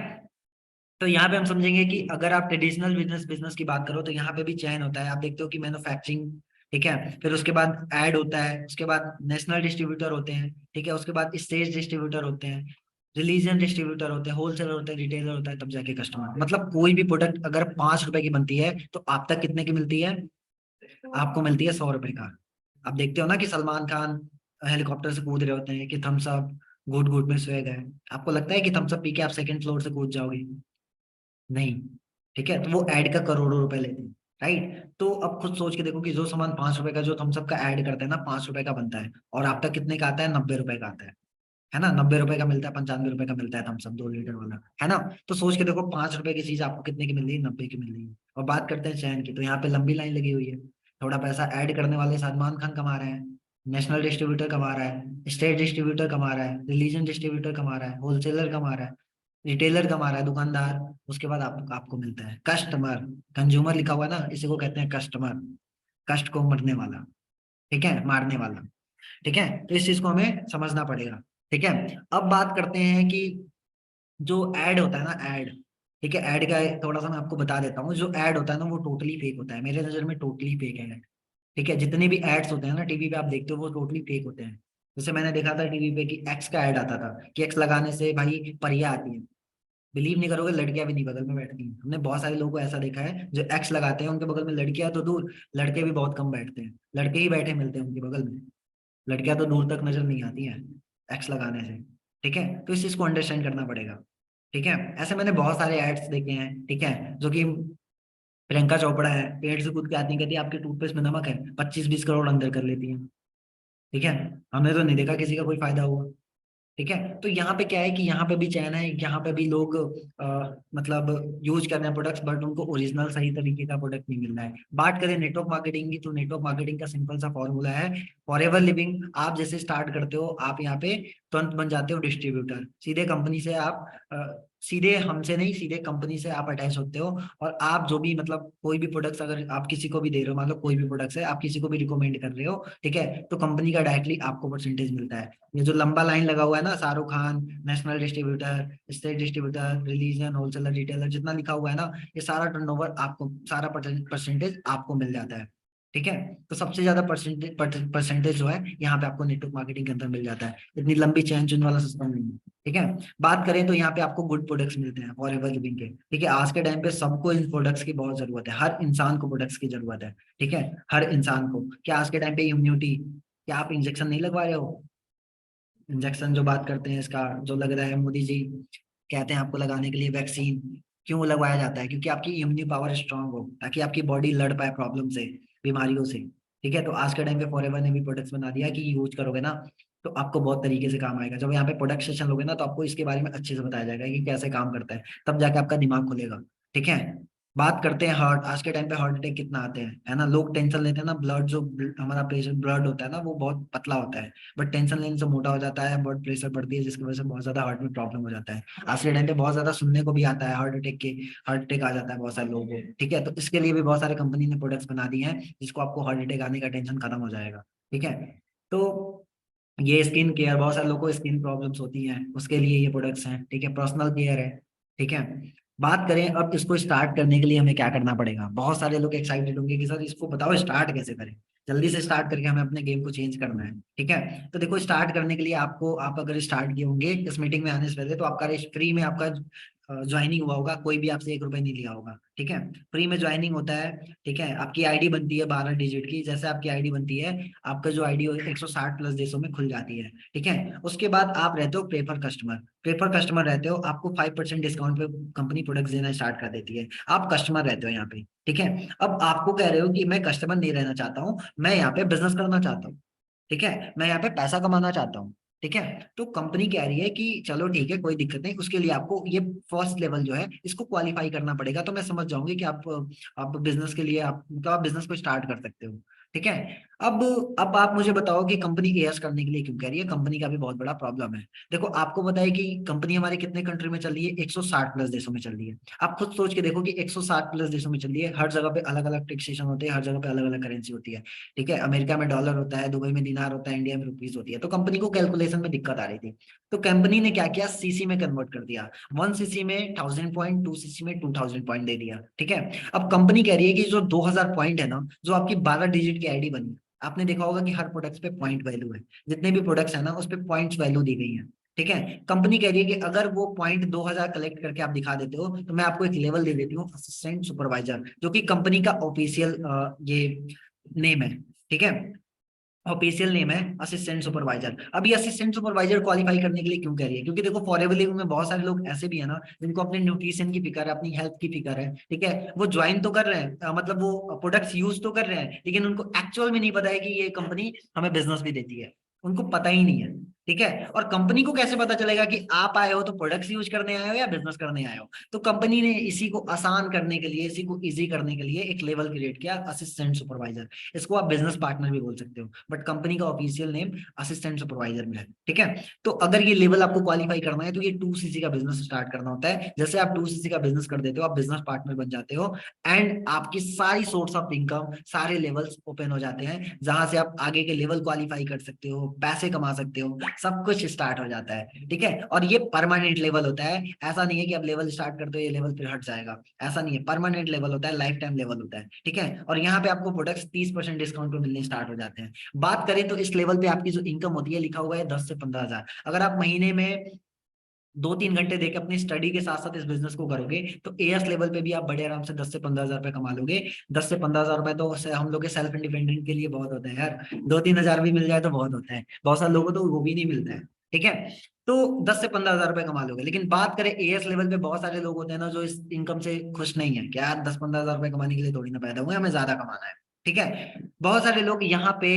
तो यहाँ पे हम समझेंगे कि अगर आप ट्रेडिशनल बिजनेस बिजनेस की बात करो तो यहाँ पे भी चैन होता है। आप देखते हो कि मैन्युफैक्चरिंग, ठीक है, फिर उसके बाद एड होता है, उसके बाद नेशनल डिस्ट्रीब्यूटर होते हैं, ठीक है, उसके बाद स्टेज डिस्ट्रीब्यूटर होते हैं, रिलीजन डिस्ट्रीब्यूटर होते हैं, होलसेलर होते हैं, रिटेलर होता है, तब जाके कस्टमर। मतलब कोई भी प्रोडक्ट अगर 5 रुपए की बनती है तो आप तक कितने की मिलती है? आपको मिलती है 100 रुपए का। आप देखते हो ना कि सलमान खान हेलीकॉप्टर से कूद रहे होते हैं कि थम्स अप घूट घूट में स्वेग है। आपको लगता है कि थम्स अप पी के आप सेकंड फ्लोर से कूद जाओगे? नहीं। ठीक है, तो वो ऐड का करोड़ों रुपए लेते हैं। राइट, तो अब खुद सोच के देखो कि जो सामान 5 रुपए का जो थम्स अप का ऐड करते हैं ना, 5 रुपए का बनता है, और आप तक कितने का आता है? 90 रुपए का आता है ना? 90 रुपए का मिलता है, 95 रुपए का मिलता है थम्स अप 2 लीटर वाला, है ना? तो सोच के देखो, 5 रुपए की चीज आपको कितने की मिल रही है? 90 की मिल रही है। और बात करते हैं चैन की, तो यहाँ पे लंबी लाइन लगी हुई है। थोड़ा पैसा ऐड करने वाले सलमान खान कमा रहे हैं, नेशनल डिस्ट्रीब्यूटर कमा रहा है, स्टेट डिस्ट्रीब्यूटर कमा रहा है, रिलीजन डिस्ट्रीब्यूटर कमा रहा है, होलसेलर कमा रहा है, रिटेलर कमा रहा है, दुकानदार। उसके बाद आपको मिलता है कस्टमर। कंज्यूमर लिखा हुआ है ना, इसी को कहते हैं कस्टमर। कष्ट को मरने वाला, ठीक है, मारने वाला। ठीक है, तो इस चीज को हमें समझना पड़ेगा। ठीक है, अब बात करते हैं कि जो ऐड होता है ना, ऐड, ठीक है, ऐड का थोड़ा सा मैं आपको बता देता हूँ। जो ऐड होता है ना, वो टोटली फेक होता है, मेरे नजर में टोटली फेक है। ठीक है, जितने भी एड्स होते हैं ना टीवी पे आप देखते हो, वो टोटली फेक होते हैं। जैसे मैंने देखा था टीवी पे कि एक्स का ऐड आता था, कि एक्स लगाने से भाई परियां आती हैं। बिलीव नहीं करोगे, लड़कियां भी नहीं बगल में बैठती हैं। हमने बहुत सारे लोगों को ऐसा देखा है, जो एक्स लगाते हैं उनके बगल में लड़कियां तो दूर, लड़के भी बहुत कम बैठते हैं, लड़के ही बैठे मिलते हैं उनके बगल में। लड़कियां तो दूर तक नजर नहीं आती हैं एक्स लगाने से। ठीक है, तो इस चीज को अंडरस्टैंड करना पड़ेगा। ठीक है, ऐसे मैंने बहुत सारे एड्स देखे हैं, ठीक है, जो कि प्रियंका चोपड़ा है, पेड़ से कूद के आती है, कहती है आपके टूथपेस्ट में नमक है, 25-20 करोड़ अंदर कर लेती है। ठीक है, हमने तो नहीं देखा किसी का कोई फायदा हुआ। ठीक है, तो यहाँ पे क्या है कि यहाँ पे भी चैन है, यहाँ पे भी लोग मतलब यूज कर रहे हैं प्रोडक्ट्स, बट उनको ओरिजिनल सही तरीके का प्रोडक्ट नहीं मिल रहा है। बात करें नेटवर्क मार्केटिंग की, तो नेटवर्क मार्केटिंग का सिंपल सा फॉर्मूला है, फॉर एवर लिविंग। आप जैसे स्टार्ट करते हो, आप यहाँ पे तुरंत बन जाते हो डिस्ट्रीब्यूटर, सीधे कंपनी से आप सीधे हमसे नहीं, सीधे कंपनी से आप अटैच होते हो। और आप जो भी मतलब कोई भी प्रोडक्ट्स अगर आप किसी को भी दे रहे हो, मतलब कोई भी प्रोडक्ट्स है, आप किसी को भी रिकमेंड कर रहे हो, ठीक है, तो कंपनी का डायरेक्टली आपको परसेंटेज मिलता है। ये जो लंबा लाइन लगा हुआ है ना, Shahrukh Khan, national distributor, state distributor, religion, wholesaler, retailer, जितना लिखा हुआ है ना, ये सारा टर्नओवर आपको, सारा परसेंटेज आपको मिल जाता है। ठीक है, तो सबसे ज्यादा परसेंटेज जो है यहाँ पे आपको नेटवर्क मार्केटिंग के अंदर मिल जाता है। इतनी लंबी चैन चुन वाला सिस्टम नहीं है। ठीक है, बात करें तो यहाँ पे आपको गुड प्रोडक्ट्स मिलते हैं फॉर एवर लिविंग के। ठीक है, आज के टाइम पे सबको इन प्रोडक्ट्स की बहुत जरूरत है, हर इंसान को प्रोडक्ट्स की जरूरत है। ठीक है, हर इंसान को। क्या आज के टाइम पे इम्यूनिटी, क्या आप इंजेक्शन नहीं लगवा रहे हो? इंजेक्शन जो बात करते हैं इसका, जो लग रहा है मोदी जी कहते हैं आपको लगाने के लिए वैक्सीन, क्यों लगवाया जाता है? क्योंकि आपकी इम्यूनिटी पावर स्ट्रांग हो, ताकि आपकी बॉडी लड़ पाए प्रॉब्लम से, बीमारियों से। ठीक है, तो आज के टाइम पे फॉरएवर ने भी प्रोडक्ट्स बना दिया कि यूज करोगे ना, तो आपको बहुत तरीके से काम आएगा। जब यहाँ पे प्रोडक्ट सेशन लोगे ना, तो आपको इसके बारे में अच्छे से बताया जाएगा कि कैसे काम करता है, तब जाके आपका दिमाग खुलेगा। ठीक है, बात करते हैं हार्ट। आज के टाइम पे हार्ट अटैक कितना आते हैं, है ना? लोग टेंशन लेते हैं ना, ब्लड जो हमारा प्रेशर ब्लड होता है ना, वो बहुत पतला होता है, बट टेंशन लेने से मोटा हो जाता है, ब्लड प्रेशर बढ़ती है, जिसकी वजह से बहुत ज्यादा हार्ट में प्रॉब्लम हो जाता है। आज के टाइम पे बहुत ज्यादा सुनने को भी आता है हार्ट अटैक के, हार्ट अटैक आ जाता है बहुत सारे लोगों को। ठीक है, तो इसके लिए भी बहुत सारे कंपनी ने प्रोडक्ट्स बना दिए हैं, जिसको आपको हार्ट अटैक आने का टेंशन खत्म हो जाएगा। ठीक है, तो ये स्किन केयर, बहुत सारे लोगों को स्किन प्रॉब्लम्स होती हैं, उसके लिए ये प्रोडक्ट्स हैं। ठीक है, पर्सनल केयर है। ठीक है, बात करें अब इसको स्टार्ट करने के लिए हमें क्या करना पड़ेगा। बहुत सारे लोग एक्साइटेड होंगे कि सर इसको बताओ स्टार्ट कैसे करें, जल्दी से स्टार्ट करके हमें अपने गेम को चेंज करना है। ठीक है, तो देखो स्टार्ट करने के लिए आपको, आप अगर स्टार्ट किए होंगे इस मीटिंग में आने से पहले, तो आपका फ्री में आपका ज्वाइनिंग हुआ होगा, कोई भी आपसे 1 रुपए नहीं लिया होगा। ठीक है, फ्री में ज्वाइनिंग होता है। ठीक है, आपकी आईडी बनती है 12 डिजिट की, जैसे आपकी आईडी बनती है, आपका जो आईडी 160 प्लस देशों में खुल जाती है। ठीक है, उसके बाद आप रहते हो प्रेफर कस्टमर। प्रेफर कस्टमर रहते हो, आपको 5% डिस्काउंट पे कंपनी प्रोडक्ट देना स्टार्ट कर देती है। आप कस्टमर रहते हो यहाँ पे। ठीक है, अब आपको कह रहे हो कि मैं कस्टमर नहीं रहना चाहता हूँ, मैं यहाँ पे बिजनेस करना चाहता हूँ। ठीक है, मैं यहाँ पे पैसा कमाना चाहता हूँ। ठीक है, तो कंपनी कह रही है कि चलो ठीक है, कोई दिक्कत नहीं, उसके लिए आपको ये फर्स्ट लेवल जो है इसको क्वालिफाई करना पड़ेगा। तो मैं समझ जाऊंगी कि आप बिजनेस के लिए, आप मतलब आप बिजनेस को स्टार्ट कर सकते हो। ठीक है, अब अब आप मुझे बताओ कि कंपनी एएस करने के लिए क्यों कह रही है? कंपनी का भी बहुत बड़ा प्रॉब्लम है। देखो आपको पता है कि कंपनी हमारे कितने कंट्री में चल रही है? 160 प्लस देशों में चल रही है। आप खुद सोच के देखो कि 160 प्लस देशों में चल रही है, हर जगह पे अलग अलग टैक्सेशन होते हैं, हर जगह पे अलग अलग करेंसी होती है। ठीक है, अमेरिका में डॉलर होता है, दुबई में दिनार होता है, इंडिया में रुपीज होती है। तो कंपनी को कैलकुलेशन में दिक्कत आ रही थी, तो कंपनी ने क्या किया, सीसी में कन्वर्ट कर दिया। 1 सीसी में 1000 पॉइंट, 2 सीसी में 2000 पॉइंट दे दिया। ठीक है, अब कंपनी कह रही है कि जो 2000 पॉइंट है ना, जो आपकी 12 डिजिट की आईडी बनी, आपने देखा होगा कि हर प्रोडक्ट पे पॉइंट वैल्यू है, जितने भी प्रोडक्ट्स है ना उस पे पॉइंट्स वैल्यू दी गई है। ठीक है, कंपनी कह रही है कि अगर वो पॉइंट 2000 कलेक्ट करके आप दिखा देते हो, तो मैं आपको एक लेवल दे देती हूँ, असिस्टेंट सुपरवाइजर, जो कि कंपनी का ऑफिशियल ये नेम है। ठीक है, ऑफिशियल नेम है असिस्टेंट सुपरवाइजर। अभी असिस्टेंट सुपरवाइजर क्वालिफाई करने के लिए क्यों कह रही है, क्योंकि देखो फॉरेवर लीव में बहुत सारे लोग ऐसे भी है ना जिनको अपने न्यूट्रिशन की फिक्र है, अपनी हेल्थ की फिक्र है, ठीक है, वो ज्वाइन तो कर रहे हैं, मतलब वो प्रोडक्ट्स यूज तो कर रहे हैं, लेकिन उनको एक्चुअल में नहीं पता है कि ये कंपनी हमें बिजनेस भी देती है, उनको पता ही नहीं है, ठीक है। और कंपनी को कैसे पता चलेगा कि आप आए हो तो प्रोडक्ट्स यूज करने आए हो या बिजनेस करने आए हो? तो कंपनी ने इसी को आसान करने के लिए, इसी को इजी करने के लिए एक लेवल क्रिएट किया, असिस्टेंट सुपरवाइजर। इसको आप बिजनेस पार्टनर भी बोल सकते हो, बट कंपनी का ऑफिशियल नेम असिस्टेंट सुपरवाइजर में है, ठीक है। तो अगर ये लेवल आपको क्वालिफाई करना है तो ये 2cc का बिजनेस स्टार्ट करना होता है। जैसे आप 2cc का बिजनेस कर देते हो, आप बिजनेस पार्टनर बन जाते हो, एंड आपकी सारी सोर्स ऑफ इनकम, सारे लेवल्स ओपन हो जाते हैं, जहां से आप आगे के लेवल क्वालिफाई कर सकते हो, पैसे कमा सकते हो, सब कुछ स्टार्ट हो जाता है, ठीक है। और ये परमानेंट लेवल होता है, ऐसा नहीं है कि आप लेवल स्टार्ट करते हो ये लेवल फिर हट जाएगा, ऐसा नहीं है, परमानेंट लेवल होता है, लाइफ टाइम लेवल होता है, ठीक है। और यहाँ पे आपको प्रोडक्ट्स 30% डिस्काउंट पे मिलने स्टार्ट हो जाते हैं। बात करें तो इस लेवल पे आपकी जो इनकम होती है, लिखा हुआ है 10 से 15 हजार। अगर आप महीने में 2-3 घंटे देके अपनी स्टडी के साथ साथ इस बिजनेस को करोगे तो एएस लेवल पे भी आप बड़े आराम से 10 से 15 हजार रुपए कमा लोगे। 10 से 15 हजार रुपए तो हम लोग के सेल्फ इंडिपेंडेंट के लिए बहुत होते हैं यार। 2-3 हजार भी मिल जाए तो बहुत होता है, बहुत सारे लोगों को तो वो भी नहीं मिलता है, ठीक है। तो 10 से 15 हजार रुपए कमा लोगे। लेकिन बात करें एएस लेवल पे, बहुत सारे लोग होते हैं ना जो इस इनकम से खुश नहीं है, क्या 10-15 हजार रुपए कमाने के लिए थोड़ी ना पैदा हुए, हमें ज्यादा कमाना है, ठीक है। बहुत सारे लोग यहाँ पे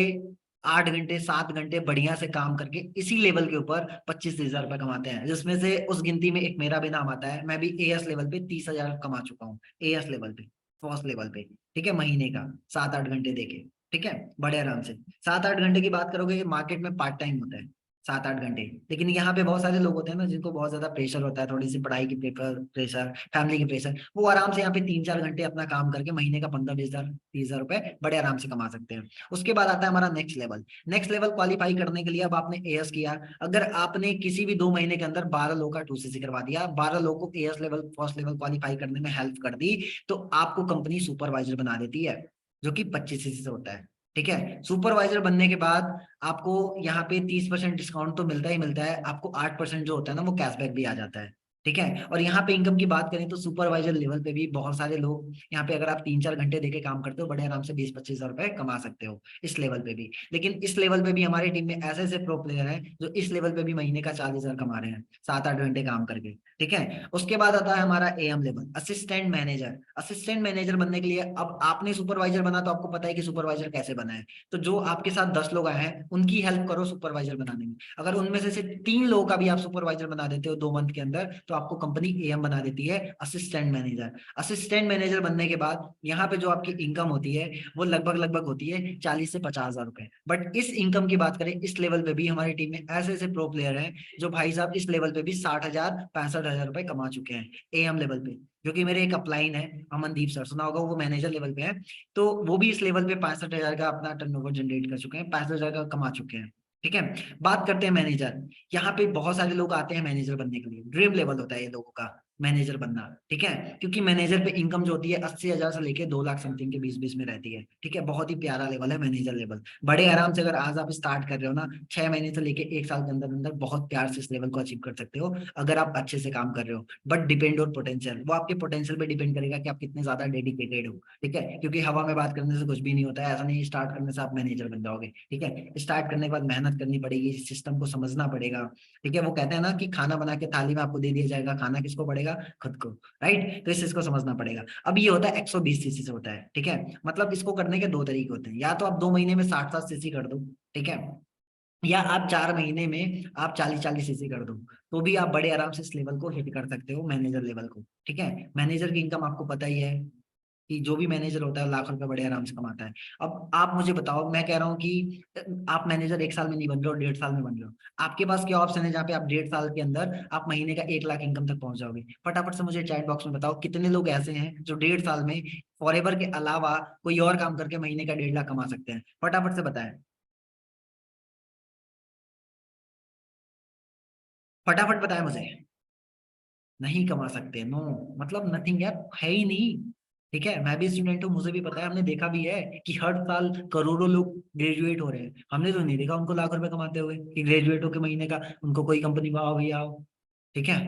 8 घंटे 7 घंटे बढ़िया से काम करके इसी लेवल के ऊपर 25-30 हजार रुपए कमाते हैं, जिसमें से उस गिनती में एक मेरा भी नाम आता है। मैं भी एएस लेवल पे 30 हजार कमा चुका हूँ, एएस लेवल पे, फर्स्ट लेवल पे, ठीक है, महीने का 7-8 घंटे देके, ठीक है, बड़े आराम से। 7-8 घंटे की बात करोगे, मार्केट में पार्ट टाइम होता है 7-8 घंटे, लेकिन यहाँ पे बहुत सारे लोग होते हैं ना जिनको बहुत ज्यादा प्रेशर होता है, थोड़ी सी पढ़ाई की पेपर प्रेशर, फैमिली की प्रेशर, वो आराम से यहाँ पे 3-4 घंटे अपना काम करके महीने का 15-20 हजार 30 हजार रुपए बड़े आराम से कमा सकते हैं। उसके बाद आता है हमारा next level. Next level qualify करने के लिए अब आपने एएस किया, अगर आपने किसी भी 2 महीने के अंदर 12 लोगों का 2cc करवा दिया, 12 लोगों को as level first level qualify करने में हेल्प कर दी, तो आपको कंपनी सुपरवाइजर बना देती है, जो कि 25cc से होता है, ठीक है। सुपरवाइजर बनने के बाद आपको यहाँ पे 30% डिस्काउंट तो मिलता ही मिलता है, आपको 8% जो होता है ना वो कैशबैक भी आ जाता है, ठीक है। और यहाँ पे इनकम की बात करें तो सुपरवाइजर लेवल पे भी बहुत सारे लोग, यहाँ पे अगर आप 3-4 घंटे देके काम करते हो, बड़े आराम से 20-25 हजार रुपए कमा सकते हो इस लेवल पे भी। लेकिन इस लेवल पे भी हमारी टीम में ऐसे ऐसे प्रो प्लेयर हैं जो इस लेवल पे भी महीने का 40 हजार कमा रहे हैं 7-8 घंटे काम करके, ठीक है। उसके बाद आता है हमारा am level, assistant manager. Assistant manager बनने के लिए, अब आपने सुपरवाइजर बना तो आपको पता है कि सुपरवाइजर कैसे बना है, तो जो आपके साथ 10 लोग आए हैं उनकी हेल्प करो सुपरवाइजर बनाने में। अगर उनमें से सिर्फ 3 लोगों का भी आप सुपरवाइजर बना देते हो 2 मंथ के अंदर, तो आपको कंपनी एएम बना देती है, असिस्टेंट मैनेजर। असिस्टेंट मैनेजर बनने के बाद यहाँ पे जो आपकी इनकम होती है वो लगभग लगभग होती है 40 से 50 हजार रुपए। बट इस इनकम की बात करें, इस लेवल पे भी हमारी टीम में ऐसे ऐसे प्रो प्लेयर हैं जो भाई साहब इस लेवल पे भी 60 हजार 65 हजार रुपए कमा चुके हैं एएम लेवल पे। जो कि मेरे एक अपलाइन है अमनदीप सर, सुना होगा, वो मैनेजर लेवल पे है, तो वो भी इस लेवल पे 65 हजार का अपना टर्नओवर जनरेट कर चुके हैं, 65 हजार का कमा चुके हैं, ठीक है। बात करते हैं मैनेजर। यहाँ पे बहुत सारे लोग आते हैं मैनेजर बनने के लिए, ड्रीम लेवल होता है ये लोगों का मैनेजर बनना, ठीक है, क्योंकि मैनेजर पे इनकम जो होती है 80 हजार से लेके 2 लाख समथिंग के बीच बीच में रहती है, ठीक है। बहुत ही प्यारा लेवल है मैनेजर लेवल, बड़े आराम से अगर आज आप स्टार्ट कर रहे हो ना, 6 महीने से लेके 1 साल के अंदर अंदर बहुत प्यार से इस लेवल को अचीव कर सकते हो, अगर आप अच्छे से काम कर रहे हो। बट डिपेंड ऑन पोटेंशियल, वो आपके पोटेंशियल पे डिपेंड करेगा कि आप कितने ज्यादा डेडिकेटेड हो, ठीक है। क्योंकि हवा में बात करने से कुछ भी नहीं होता है, ऐसा नहीं स्टार्ट करने से आप मैनेजर बन जाओगे, ठीक है। स्टार्ट करने के बाद मेहनत करनी पड़ेगी, सिस्टम को समझना पड़ेगा, ठीक है। वो कहते हैं ना कि खाना बना के थाली में आपको दे दिया जाएगा, खाना किसको पड़ेगा, खुद को, राइट। तो इस चीज को समझना पड़ेगा। अब ये होता है 120 सीसी से होता है, ठीक है। मतलब इसको करने के 2 तरीके होते हैं, या तो आप 2 महीने में 60-60 सीसी कर दो, ठीक है, या आप 4 महीने में आप 40-40 सीसी कर दो, तो भी आप बड़े आराम से इस लेवल को हिट कर सकते हो, मैनेजर लेवल को, ठीक है। मैनेजर की इनकम आपको पता ही है कि जो भी मैनेजर होता है लाख रुपए बड़े आराम से कमाता है। अब आप मुझे बताओ, मैं कह रहा हूँ कि आप मैनेजर 1 साल में नहीं बन रहे हो, 1.5 साल में बन रहे हो, आपके पास क्या ऑप्शन है जहाँ पे आप 1.5 साल के अंदर आप महीने का 1 लाख इनकम तक पहुंच जाओगे? फटाफट से मुझे चैट बॉक्स में बताओ कितने लोग ऐसे हैं जो 1.5 साल में फॉरएवर के अलावा कोई और काम करके महीने का 1.5 लाख कमा सकते हैं? फटाफट से बताएं, फटाफट बताएं मुझे। नहीं कमा सकते, नो, मतलब नथिंग यार, है ही नहीं, ठीक है। मैं भी स्टूडेंट हूँ, मुझे भी पता है, हमने देखा भी है कि हर साल करोड़ों लोग ग्रेजुएट हो रहे हैं, हमने तो नहीं देखा उनको लाख रुपए कमाते हुए कि ग्रेजुएट होकर महीने का उनको कोई कंपनी में आओ भैया आओ, ठीक है।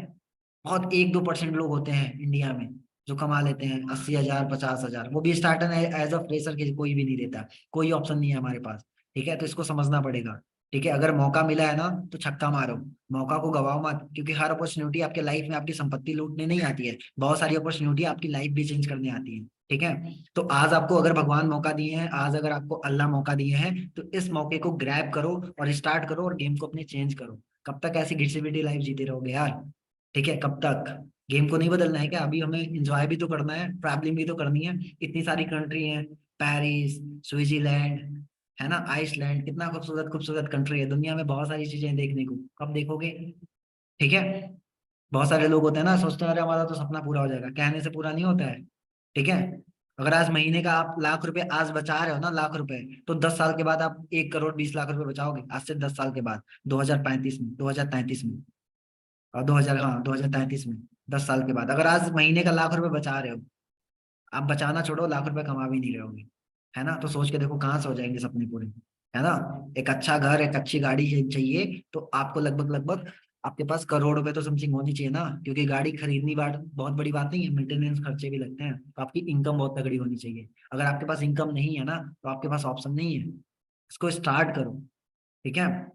बहुत 1-2% लोग होते हैं इंडिया में जो कमा लेते हैं 80 हजार 50 हजार, वो भी स्टार्टर एज अ फ्रेशर के कोई भी नहीं देता, कोई ऑप्शन नहीं है हमारे पास, ठीक है, तो इसको समझना पड़ेगा। ठीक है, अगर मौका मिला है ना तो छक्का मारो, मौका को गवाओ मत, क्योंकि हर अपॉर्चुनिटी आपके लाइफ में आपकी संपत्ति लूटने नहीं आती है, बहुत सारी अपॉर्चुनिटी आपकी लाइफ भी चेंज करने आती है। ठीक है, तो आज आपको अगर भगवान मौका दिए हैं, आज अगर आपको अल्लाह मौका दिए हैं, तो इस मौके को ग्रैब करो और स्टार्ट करो और गेम को अपने चेंज करो। कब तक ऐसी घिसी पिटी लाइफ जीते रहोगे यार? ठीक है, कब तक? गेम को नहीं बदलना है क्या? अभी हमें एंजॉय भी तो करना है, ट्रैवलिंग भी तो करनी है, इतनी सारी कंट्री है, पेरिस, स्विट्जरलैंड, है ना, आइसलैंड, कितना खूबसूरत खूबसूरत कंट्री है, दुनिया में बहुत सारी चीजें देखने को, कब देखोगे? ठीक है, बहुत सारे लोग होते हैं ना, सोचते हैं अरे हमारा तो सपना पूरा हो जाएगा, कहने से पूरा नहीं होता है। ठीक है, अगर आज महीने का आप लाख रुपए आज बचा रहे हो ना, लाख रुपए, तो 10 साल के बाद आप 1 करोड़ 20 लाख रुपए बचाओगे, आज से 10 साल के बाद, 2035 में, 2033 में, और 2000, हाँ 2033 में, 10 साल के बाद अगर आज महीने का लाख रुपए बचा रहे हो, आप बचाना छोड़ो, लाख रुपए कमा भी नहीं रहे होगे, है ना, तो सोच के देखो कहाँ से हो जाएंगे सपने पूरे, है ना। एक अच्छा घर, एक अच्छी गाड़ी चाहिए, तो आपको लगभग लगभग आपके पास करोड़ रुपए तो समथिंग होनी चाहिए ना, क्योंकि गाड़ी खरीदनी बात बहुत बड़ी बात नहीं है, मेंटेनेंस खर्चे भी लगते हैं, तो आपकी इनकम बहुत तगड़ी होनी चाहिए। अगर आपके पास इनकम नहीं है ना, तो आपके पास ऑप्शन नहीं है, इसको स्टार्ट करो। ठीक है,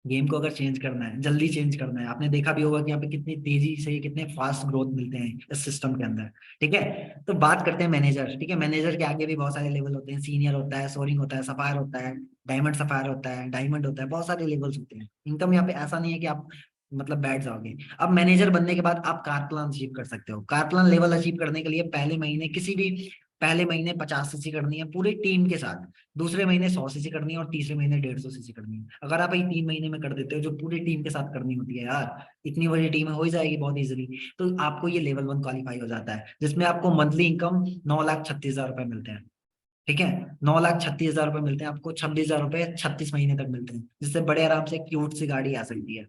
गेम को अगर चेंज करना है, जल्दी चेंज करना है, आपने देखा भी होगा कि यहाँ पे कितनी तेजी से कितने फास्ट ग्रोथ मिलते हैं इस सिस्टम के अंदर। ठीक है, तो बात करते हैं मैनेजर। ठीक है, मैनेजर के आगे भी बहुत सारे लेवल होते हैं, सीनियर होता है, सोरिंग होता है, सफायर होता है, डायमंड सफायर होता है, डायमंड होता है, बहुत सारे लेवल्स होते हैं। इनकम यहाँ पे ऐसा नहीं है कि आप मतलब बैठ जाओगे। अब मैनेजर बनने के बाद आप कार प्लान अचीव कर सकते हो। कार प्लान लेवल अचीव करने के लिए पहले महीने 50 सीसी करनी है पूरी टीम के साथ, दूसरे महीने 100 सीसी करनी है, और तीसरे महीने 150 सीसी करनी है। अगर आप ये 3 महीने में कर देते हो, जो पूरी टीम के साथ करनी होती है यार, इतनी बड़ी टीम हो ही जाएगी बहुत इजीली, तो आपको ये लेवल 1 क्वालिफाई हो जाता है, जिसमें आपको मंथली इनकम 9,36,000 रुपए मिलते हैं। ठीक है, 9,36,000 रुपए मिलते हैं आपको, 26,000 रुपए 36 महीने तक मिलते हैं, जिससे बड़े आराम से क्यूट सी गाड़ी आ सकती है।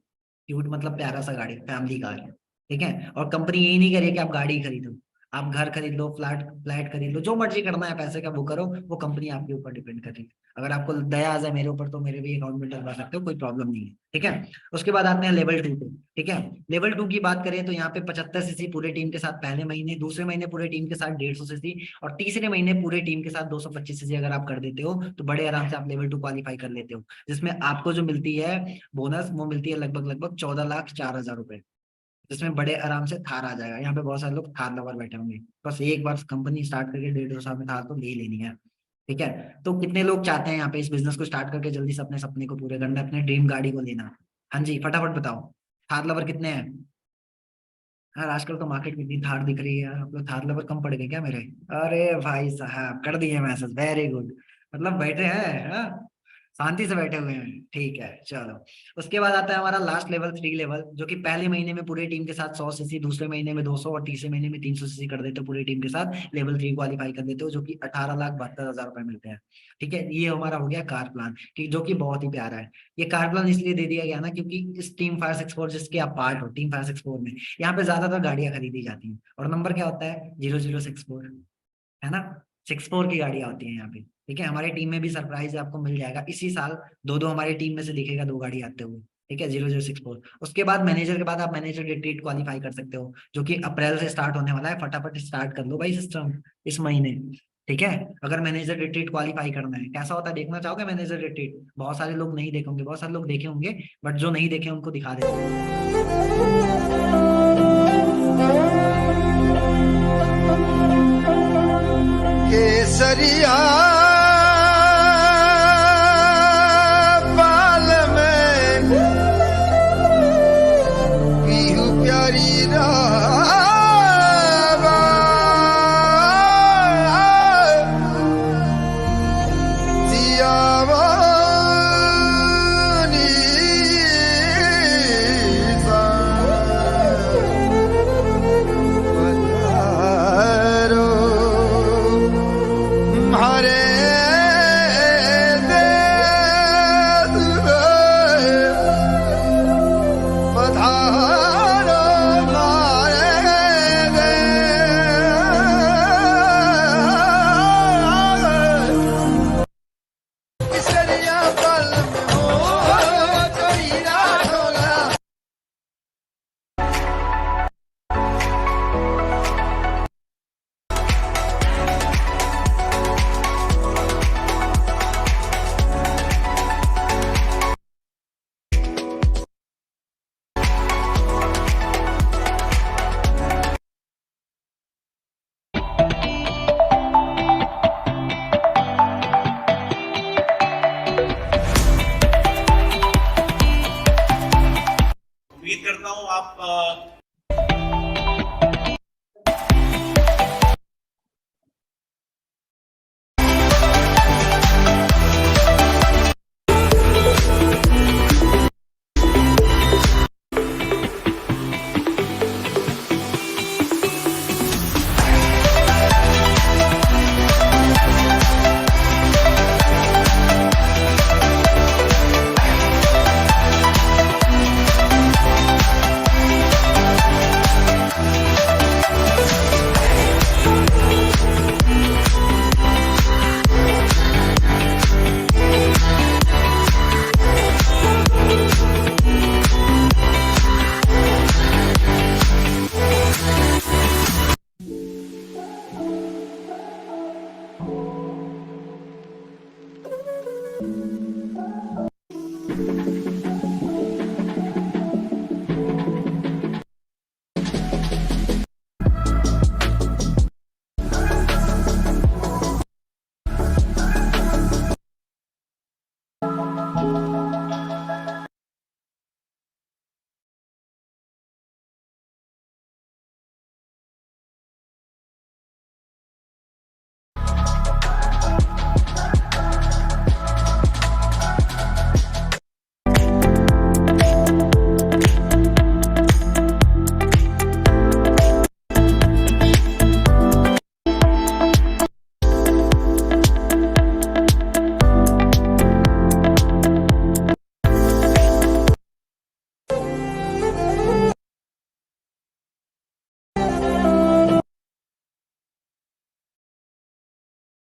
क्यूट मतलब प्यारा सा गाड़ी, फैमिली कार है। ठीक है, और कंपनी यही नहीं करे कि आप गाड़ी खरीदो, आप घर खरीद लो, फ्लैट फ्लैट खरीद लो, जो मर्जी करना है पैसे का वो करो, वो कंपनी आपके ऊपर डिपेंड कर रही है। अगर आपको दया आ जाए मेरे ऊपर तो मेरे भी अकाउंट में डलवा सकते हो, कोई प्रॉब्लम नहीं है। ठीक है, उसके बाद आते हैं लेवल 2 पे। ठीक है, लेवल 2 की बात करें तो यहाँ पे 75 सीसी पूरे टीम के साथ पहले महीने, दूसरे महीने पूरे टीम के साथ 150 सीसी, और तीसरे महीने पूरे टीम के साथ 225 सीसी अगर आप कर देते हो, तो बड़े आराम से आप लेवल 2 क्वालिफाई कर लेते हो, जिसमें आपको जो मिलती है बोनस, वो मिलती है लगभग लगभग 14,04,000 रुपए, जिसमें बड़े आराम से थार आ जाएगा। यहाँ पे बहुत सारे लोग थार लवर बैठे होंगे, बस एक बार कंपनी स्टार्ट करके 1.5 2 साल में थार तो ले लेनी है। ठीक है, तो कितने लोग चाहते हैं यहाँ पे इस बिजनेस को स्टार्ट करके जल्दी से अपने सपने को पूरे करना, अपने ड्रीम गाड़ी को लेना? हाँ जी, फटाफट बताओ, थार लवर कितने हैं? यार आजकल तो मार्केट में इतनी थार दिख रही है यार, आप लोग थार लवर कम पड़ गए क्या मेरे? अरे भाई साहब कर दिए मैसेज, वेरी गुड, मतलब बैठे हैं, हाँ? शांति से बैठे हुए हैं, ठीक है चलो। उसके बाद आता है हमारा लास्ट लेवल 3 लेवल, जो कि पहले महीने में पूरी टीम के साथ 100 सीसी, दूसरे महीने में 200, और तीसरे महीने में 300 सीसी कर देते हो पूरी टीम के साथ, लेवल 3 क्वालिफाई कर देते हो, जो कि 18,72,000 रुपए मिलते हैं। ठीक है, ये हमारा हो गया कार प्लान, जो कि बहुत ही प्यारा है। ये कार प्लान इसलिए दे दिया गया ना, क्योंकि इस टीम 564 जिसके आप पार्ट हो, टीम 564 में, यहाँ पे ज्यादातर गाड़ियां खरीदी जाती हैं, और नंबर क्या होता है? 0064, है ना, 64 की गाड़ियां होती हैं यहाँ पे। ठीक है, हमारी टीम में भी सरप्राइज आपको मिल जाएगा इसी साल, दो हमारी टीम में से दिखेगा 2 गाड़ी आते हुए। ठीक है, 0064। उसके बाद मैनेजर के बाद आप मैनेजर रिट्रीट क्वालिफाई कर सकते हो, जो कि अप्रैल से स्टार्ट होने वाला है, फटाफट स्टार्ट कर लो भाई सिस्टम इस महीने। ठीक है, अगर मैनेजर रिट्रीट क्वालिफाई करना है, कैसा होता है देखना चाहोगे मैनेजर रिट्रीट? बहुत सारे लोग नहीं देखेंगे, बहुत सारे लोग देखे होंगे, बट जो नहीं देखे उनको दिखा देते केसरिया बाल में पीहू प्यारी रावा, सियावानी सा पधारो हरे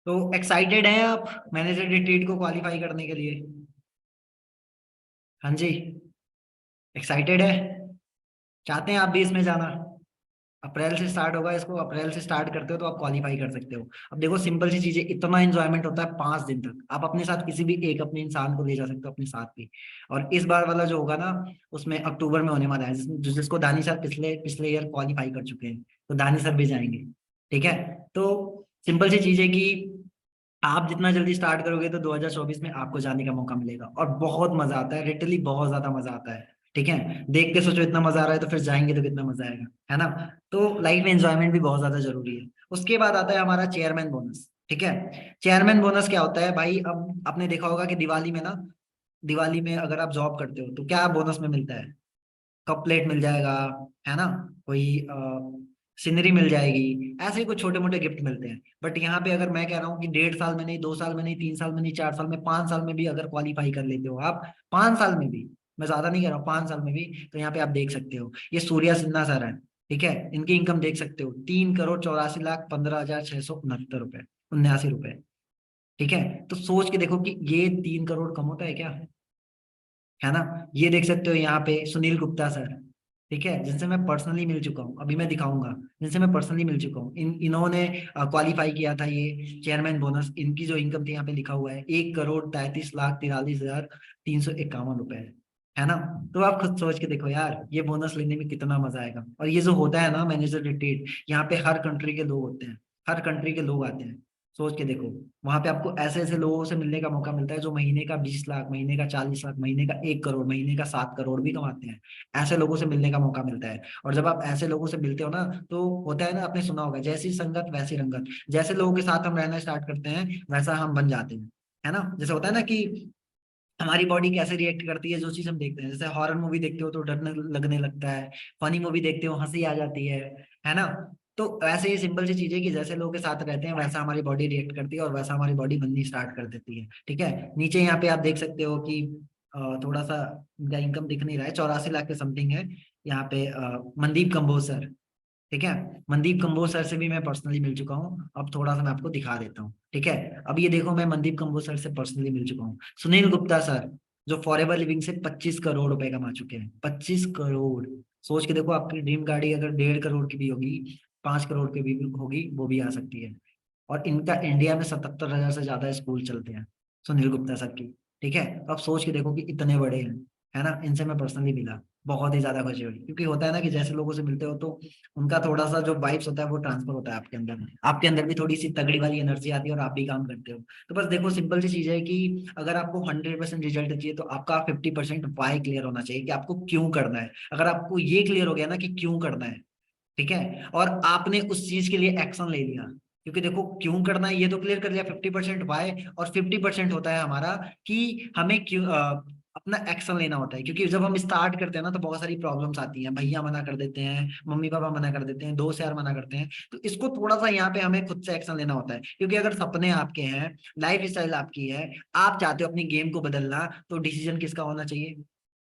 तो एक्साइटेड हैं आप मैनेजर रिट्रीट को क्वालिफाई करने के लिए? हाँ जी, एक्साइटेड है? चाहते हैं आप भी इसमें जाना? अप्रैल से स्टार्ट होगा, इसको अप्रैल से स्टार्ट करते हो तो आप क्वालिफाई कर सकते हो। अब देखो सिंपल सी चीज है, इतना एंजॉयमेंट होता है 5 दिन तक। आप अपने साथ किसी भी एक अपने इंसान को ले जा सकते हो अपने साथ भी। और इस बार वाला जो होगा ना, उसमें अक्टूबर में होने वाला है, जिसको दानी सर पिछले पिछले ईयर क्वालिफाई कर चुके हैं, तो दानी सर भी जाएंगे। ठीक है, तो सिंपल सी चीज है कि आप जितना जल्दी स्टार्ट करोगे तो 2024 में आपको जाने का मौका मिलेगा, और बहुत मजा आता है, लिटरली बहुत ज्यादा मजा आता है। ठीक है, देख के सोचो इतना मजा आ रहा है तो फिर जाएंगे तो कितना मजा आएगा, है ना? तो लाइफ में एंजॉयमेंट भी बहुत ज्यादा जरूरी है। उसके बाद आता है हमारा चेयरमैन बोनस। ठीक है, चेयरमैन बोनस क्या होता है भाई? अब आपने देखा होगा कि दिवाली में ना, दिवाली में अगर आप जॉब करते हो तो क्या बोनस में मिलता है? कप प्लेट मिल जाएगा, है ना? कोई सीनरी मिल जाएगी, ऐसे ही कुछ छोटे मोटे गिफ्ट मिलते हैं। बट यहाँ पे अगर मैं कह रहा हूँ कि 1.5 साल में नहीं, 2 साल में नहीं, 3 साल में नहीं, 4 साल में, 5 साल में भी अगर क्वालिफाई कर लेते हो आप, 5 साल में भी, मैं ज्यादा नहीं कह रहा हूँ, 5 साल में भी, तो यहाँ पे आप देख सकते हो ये सूर्या सिन्हा सर है। ठीक है, इनकी इनकम देख सकते हो, 3,84,15,669 रुपए, 79 रुपए। ठीक है, तो सोच के देखो कि ये 3 करोड़ कम होता है क्या? है ना? ये देख सकते हो यहाँ पे सुनील गुप्ता सर। ठीक है, जिनसे मैं पर्सनली मिल चुका हूँ, अभी मैं दिखाऊंगा, जिनसे मैं पर्सनली मिल चुका हूँ। इन्होंने क्वालिफाई किया था ये चेयरमैन बोनस। इनकी जो इनकम थी यहाँ पे लिखा हुआ है 1,33,43,351 रुपए है ना? तो आप खुद सोच के देखो यार, ये बोनस लेने में कितना मजा आएगा। और ये जो होता है ना मैनेजर रिट्रीट, यहाँ पे हर कंट्री के लोग होते हैं, हर कंट्री के लोग आते हैं। सोच के देखो, वहां पे आपको ऐसे ऐसे लोगों से मिलने का मौका मिलता है जो महीने का 20 लाख, महीने का 40 लाख, महीने का 1 करोड़, महीने का 7 करोड़ भी कमाते हैं। ऐसे लोगों से मिलने का मौका मिलता है। और जब आप ऐसे लोगों से मिलते हो ना, तो होता है ना, आपने सुना होगा, जैसी संगत वैसी रंगत। जैसे लोगों के साथ हम रहना स्टार्ट करते हैं वैसा हम बन जाते हैं, है ना? जैसे होता है ना कि हमारी बॉडी कैसे रिएक्ट करती है जो चीज हम देखते हैं। जैसे हॉरर मूवी देखते हो तो डरने लगने लगता है, फनी मूवी देखते हो हंसी आ जाती है ना? तो ऐसे ही सिंपल सी चीज है कि जैसे लोगों के साथ रहते हैं वैसा हमारी बॉडी रिएक्ट करती है, और वैसा हमारी बॉडी बननी स्टार्ट कर देती है। ठीक है, नीचे यहाँ पे आप देख सकते हो कि थोड़ा सा इनका इनकम दिख नहीं रहा है, 84 लाख के समथिंग है यहाँ पे। मनदीप कंबोज सर, ठीक है, मनदीप कंबोज सर से भी मैं पर्सनली मिल चुका हूँ। अब थोड़ा सा मैं आपको दिखा देता हूँ। ठीक है, अब ये देखो, मैं मनदीप कंबोज सर से पर्सनली मिल चुका हूँ। सुनील गुप्ता सर, जो फॉरएवर लिविंग से 25 करोड़ रुपए कमा चुके हैं, 25 करोड़। सोच के देखो, आपकी ड्रीम गाड़ी अगर 1.5 करोड़ की भी होगी, 5 करोड़ की भी होगी, वो भी आ सकती है। और इनका इंडिया में 77,000 से ज्यादा स्कूल चलते हैं सुनील गुप्ता सर की। ठीक है, तो आप सोच के देखो कि इतने बड़े हैं, है ना? इनसे मैं पर्सनली मिला, बहुत ही ज्यादा खुशी हुई, क्योंकि होता है ना कि जैसे लोगों से मिलते हो तो उनका थोड़ा सा जो वाइब्स होता है वो ट्रांसफर होता है आपके अंदर, आपके अंदर भी थोड़ी सी तगड़ी वाली एनर्जी आती है और आप भी काम करते हो। तो बस देखो, सिंपल सी चीज है कि अगर आपको 100% रिजल्ट चाहिए तो आपका 50% वाई क्लियर होना चाहिए कि आपको क्यों करना है। अगर आपको ये क्लियर हो गया ना कि क्यों करना है, ठीक है, और आपने उस चीज के लिए एक्शन ले लिया, क्योंकि देखो क्यों करना है ये तो क्लियर कर लिया, 50% वाई, और 50% होता है हमारा कि हमें क्यों अपना एक्शन लेना होता है। क्योंकि जब हम स्टार्ट करते हैं ना तो बहुत सारी प्रॉब्लम्स आती हैं, भैया मना कर देते हैं, मम्मी पापा मना कर देते हैं, दोस्त यार मना करते हैं। तो इसको थोड़ा सा यहाँ पे हमें खुद से एक्शन लेना होता है, क्योंकि अगर सपने आपके हैं, लाइफ स्टाइल आपकी है, आप चाहते हो अपनी गेम को बदलना, तो डिसीजन किसका होना चाहिए?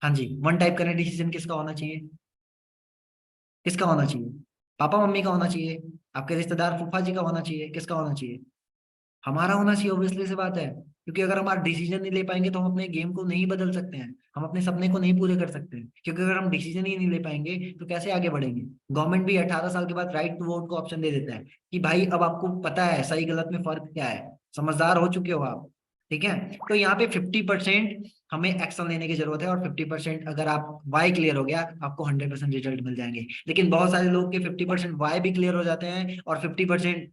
हाँ जी, वन टाइप करें, डिसीजन किसका होना चाहिए? किसका होना चाहिए? पापा मम्मी का होना चाहिए? आपके रिश्तेदार फूफा जी का होना चाहिए? किसका होना चाहिए? हमारा होना चाहिए, ऑब्वियसली सी बात है, क्योंकि अगर हमारा डिसीजन नहीं ले पाएंगे तो हम अपने गेम को नहीं बदल सकते हैं, हम अपने सपने को नहीं पूरे कर सकते हैं, क्योंकि अगर हम डिसीजन ही नहीं ले पाएंगे तो कैसे आगे बढ़ेंगे। गवर्नमेंट भी 18 साल के बाद राइट टू वोट को ऑप्शन दे देता है कि भाई अब आपको पता है सही गलत में फर्क क्या है, समझदार हो चुके हो आप, ठीक है। तो यहाँ पे 50% हमें एक्शन लेने की जरूरत है, और 50% अगर आप वाई क्लियर हो गया आपको 100% रिजल्ट मिल जाएंगे। लेकिन बहुत सारे लोग के 50% वाई भी क्लियर हो जाते हैं और 50%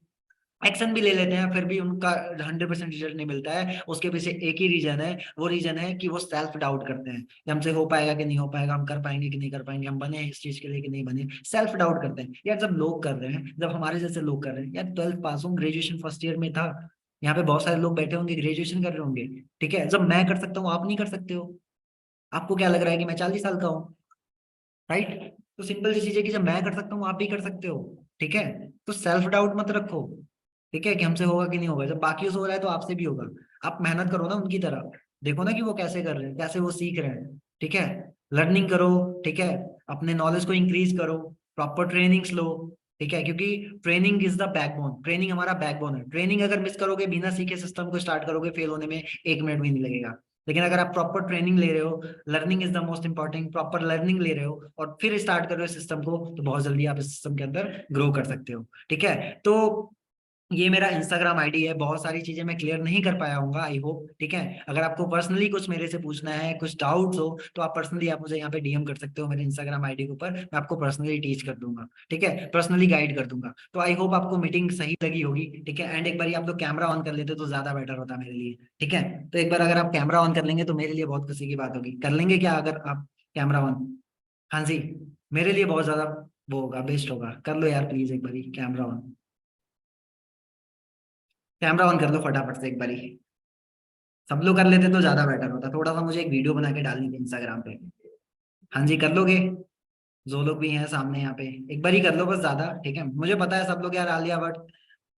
एक्शन भी ले लेते हैं, फिर भी उनका 100% रिजल्ट नहीं मिलता है। उसके पीछे एक ही रीजन है, वो रीजन है कि वो सेल्फ डाउट करते हैं कि हमसे हो पाएगा कि नहीं हो पाएगा, हम कर पाएंगे कि नहीं कर पाएंगे, हम बने इस चीज के लिए कि नहीं बने। सेल्फ डाउट करते हैं यार, जब लोग कर रहे हैं, जब हमारे जैसे लोग कर रहे हैं यार, 12th पास हूँ, ग्रेजुएशन फर्स्ट ईयर में था, यहाँ पे बहुत सारे लोग बैठे होंगे ग्रेजुएशन कर रहे होंगे, ठीक है। जब मैं कर सकता हूँ आप नहीं कर सकते हो, आपको क्या लग रहा है कि मैं 40 साल का हूँ, राइट। तो सिंपल सी चीज है कि जब मैं कर सकता हूँ आप भी कर सकते हो, ठीक है। तो सेल्फ डाउट मत रखो, ठीक है, कि हमसे होगा कि नहीं होगा, जब बाकियों से हो रहा है तो आपसे भी होगा। आप मेहनत करो ना उनकी तरह, देखो ना कि वो कैसे कर रहे हैं, कैसे वो सीख रहे हैं, ठीक है। लर्निंग करो, ठीक है, अपने नॉलेज को इंक्रीज करो, प्रॉपर ट्रेनिंग्स लो, ठीक है, क्योंकि training is the backbone, training हमारा बैकबोन है। ट्रेनिंग अगर मिस करोगे, बिना सीखे सिस्टम को स्टार्ट करोगे, फेल होने में 1 मिनट भी नहीं लगेगा। लेकिन अगर आप प्रॉपर ट्रेनिंग ले रहे हो, learning is the most important, proper learning ले रहे हो और फिर स्टार्ट कर रहे हो सिस्टम को, तो बहुत जल्दी आप इस सिस्टम के अंदर ग्रो कर सकते हो, ठीक है। तो ये मेरा इंस्टाग्राम आईडी है, बहुत सारी चीजें मैं क्लियर नहीं कर पाया हूँ, आई होप, ठीक है। अगर आपको पर्सनली कुछ मेरे से पूछना है, कुछ डाउट्स हो, तो आप पर्सनली आप मुझे यहाँ पे डीएम कर सकते हो मेरे इंस्टाग्राम आईडी के ऊपर, मैं आपको पर्सनली टीच कर दूंगा, ठीक है, पर्सनली गाइड कर दूंगा। तो आई होप आपको मीटिंग सही लगी होगी, ठीक है। एंड एक बार आप लोग कैमरा ऑन कर लेते तो ज्यादा बेटर होता मेरे लिए, ठीक है। तो एक बार अगर आप कैमरा ऑन कर लेंगे तो मेरे लिए बहुत खुशी की बात होगी, कर लेंगे क्या अगर आप कैमरा ऑन? हाँ जी, मेरे लिए बहुत ज्यादा वो होगा, बेस्ट होगा, कर लो यार प्लीज एक बार कैमरा ऑन, कैमरा ऑन कर लो फटाफट से एक बारी। सब लोग कर लेते तो ज्यादा बेटर होता, थोड़ा सा मुझे एक वीडियो बना के डालनी थी इंस्टाग्राम पे। हाँ जी, कर लोगे? जो लोग भी हैं सामने यहाँ पे, एक बार ही कर लो बस, ज्यादा, ठीक है। मुझे पता है सब लोग यार, आलिया भट्ट,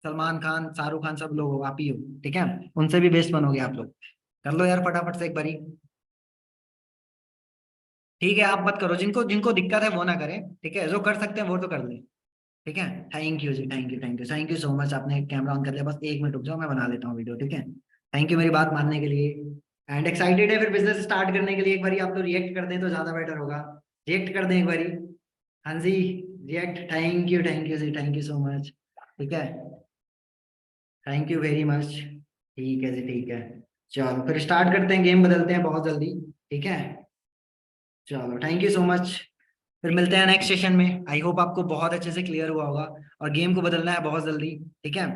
सलमान खान, शाहरुख खान, सब लोग हो, आप ही हो, ठीक है, उनसे भी बेस्ट बनोगे आप लोग। कर लो यार फटाफट से एक बारी, ठीक है। आप मत करो, जिनको जिनको दिक्कत है वो ना करें, ठीक है, जो कर सकते हैं वो तो कर ले, ठीक है। थैंक यू जी, thank you, thank you, thank you so much, आपने कैमरा ऑन कर लिया, बस 1 मिनट रुक जाओ, मैं बना लेता हूँ वीडियो, ठीक है। थैंक यू मेरी बात मानने के लिए। एंड एक्साइटेड है फिर बिजनेस स्टार्ट करने के लिए, एक बारी आप तो रिएक्ट कर दें तो ज्यादा बेटर होगा, रिएक्ट कर दें एक बारी। हाँ जी, रिएक्ट, थैंक यू जी, थैंक यू सो मच, ठीक है, थैंक यू वेरी मच, ठीक है जी, ठीक है। चलो फिर स्टार्ट करते हैं, गेम बदलते हैं बहुत जल्दी, ठीक है। चलो थैंक यू सो मच, फिर मिलते हैं नेक्स्ट सेशन में। आई होप आपको बहुत अच्छे से क्लियर हुआ होगा, और गेम को बदलना है बहुत जल्दी, ठीक है।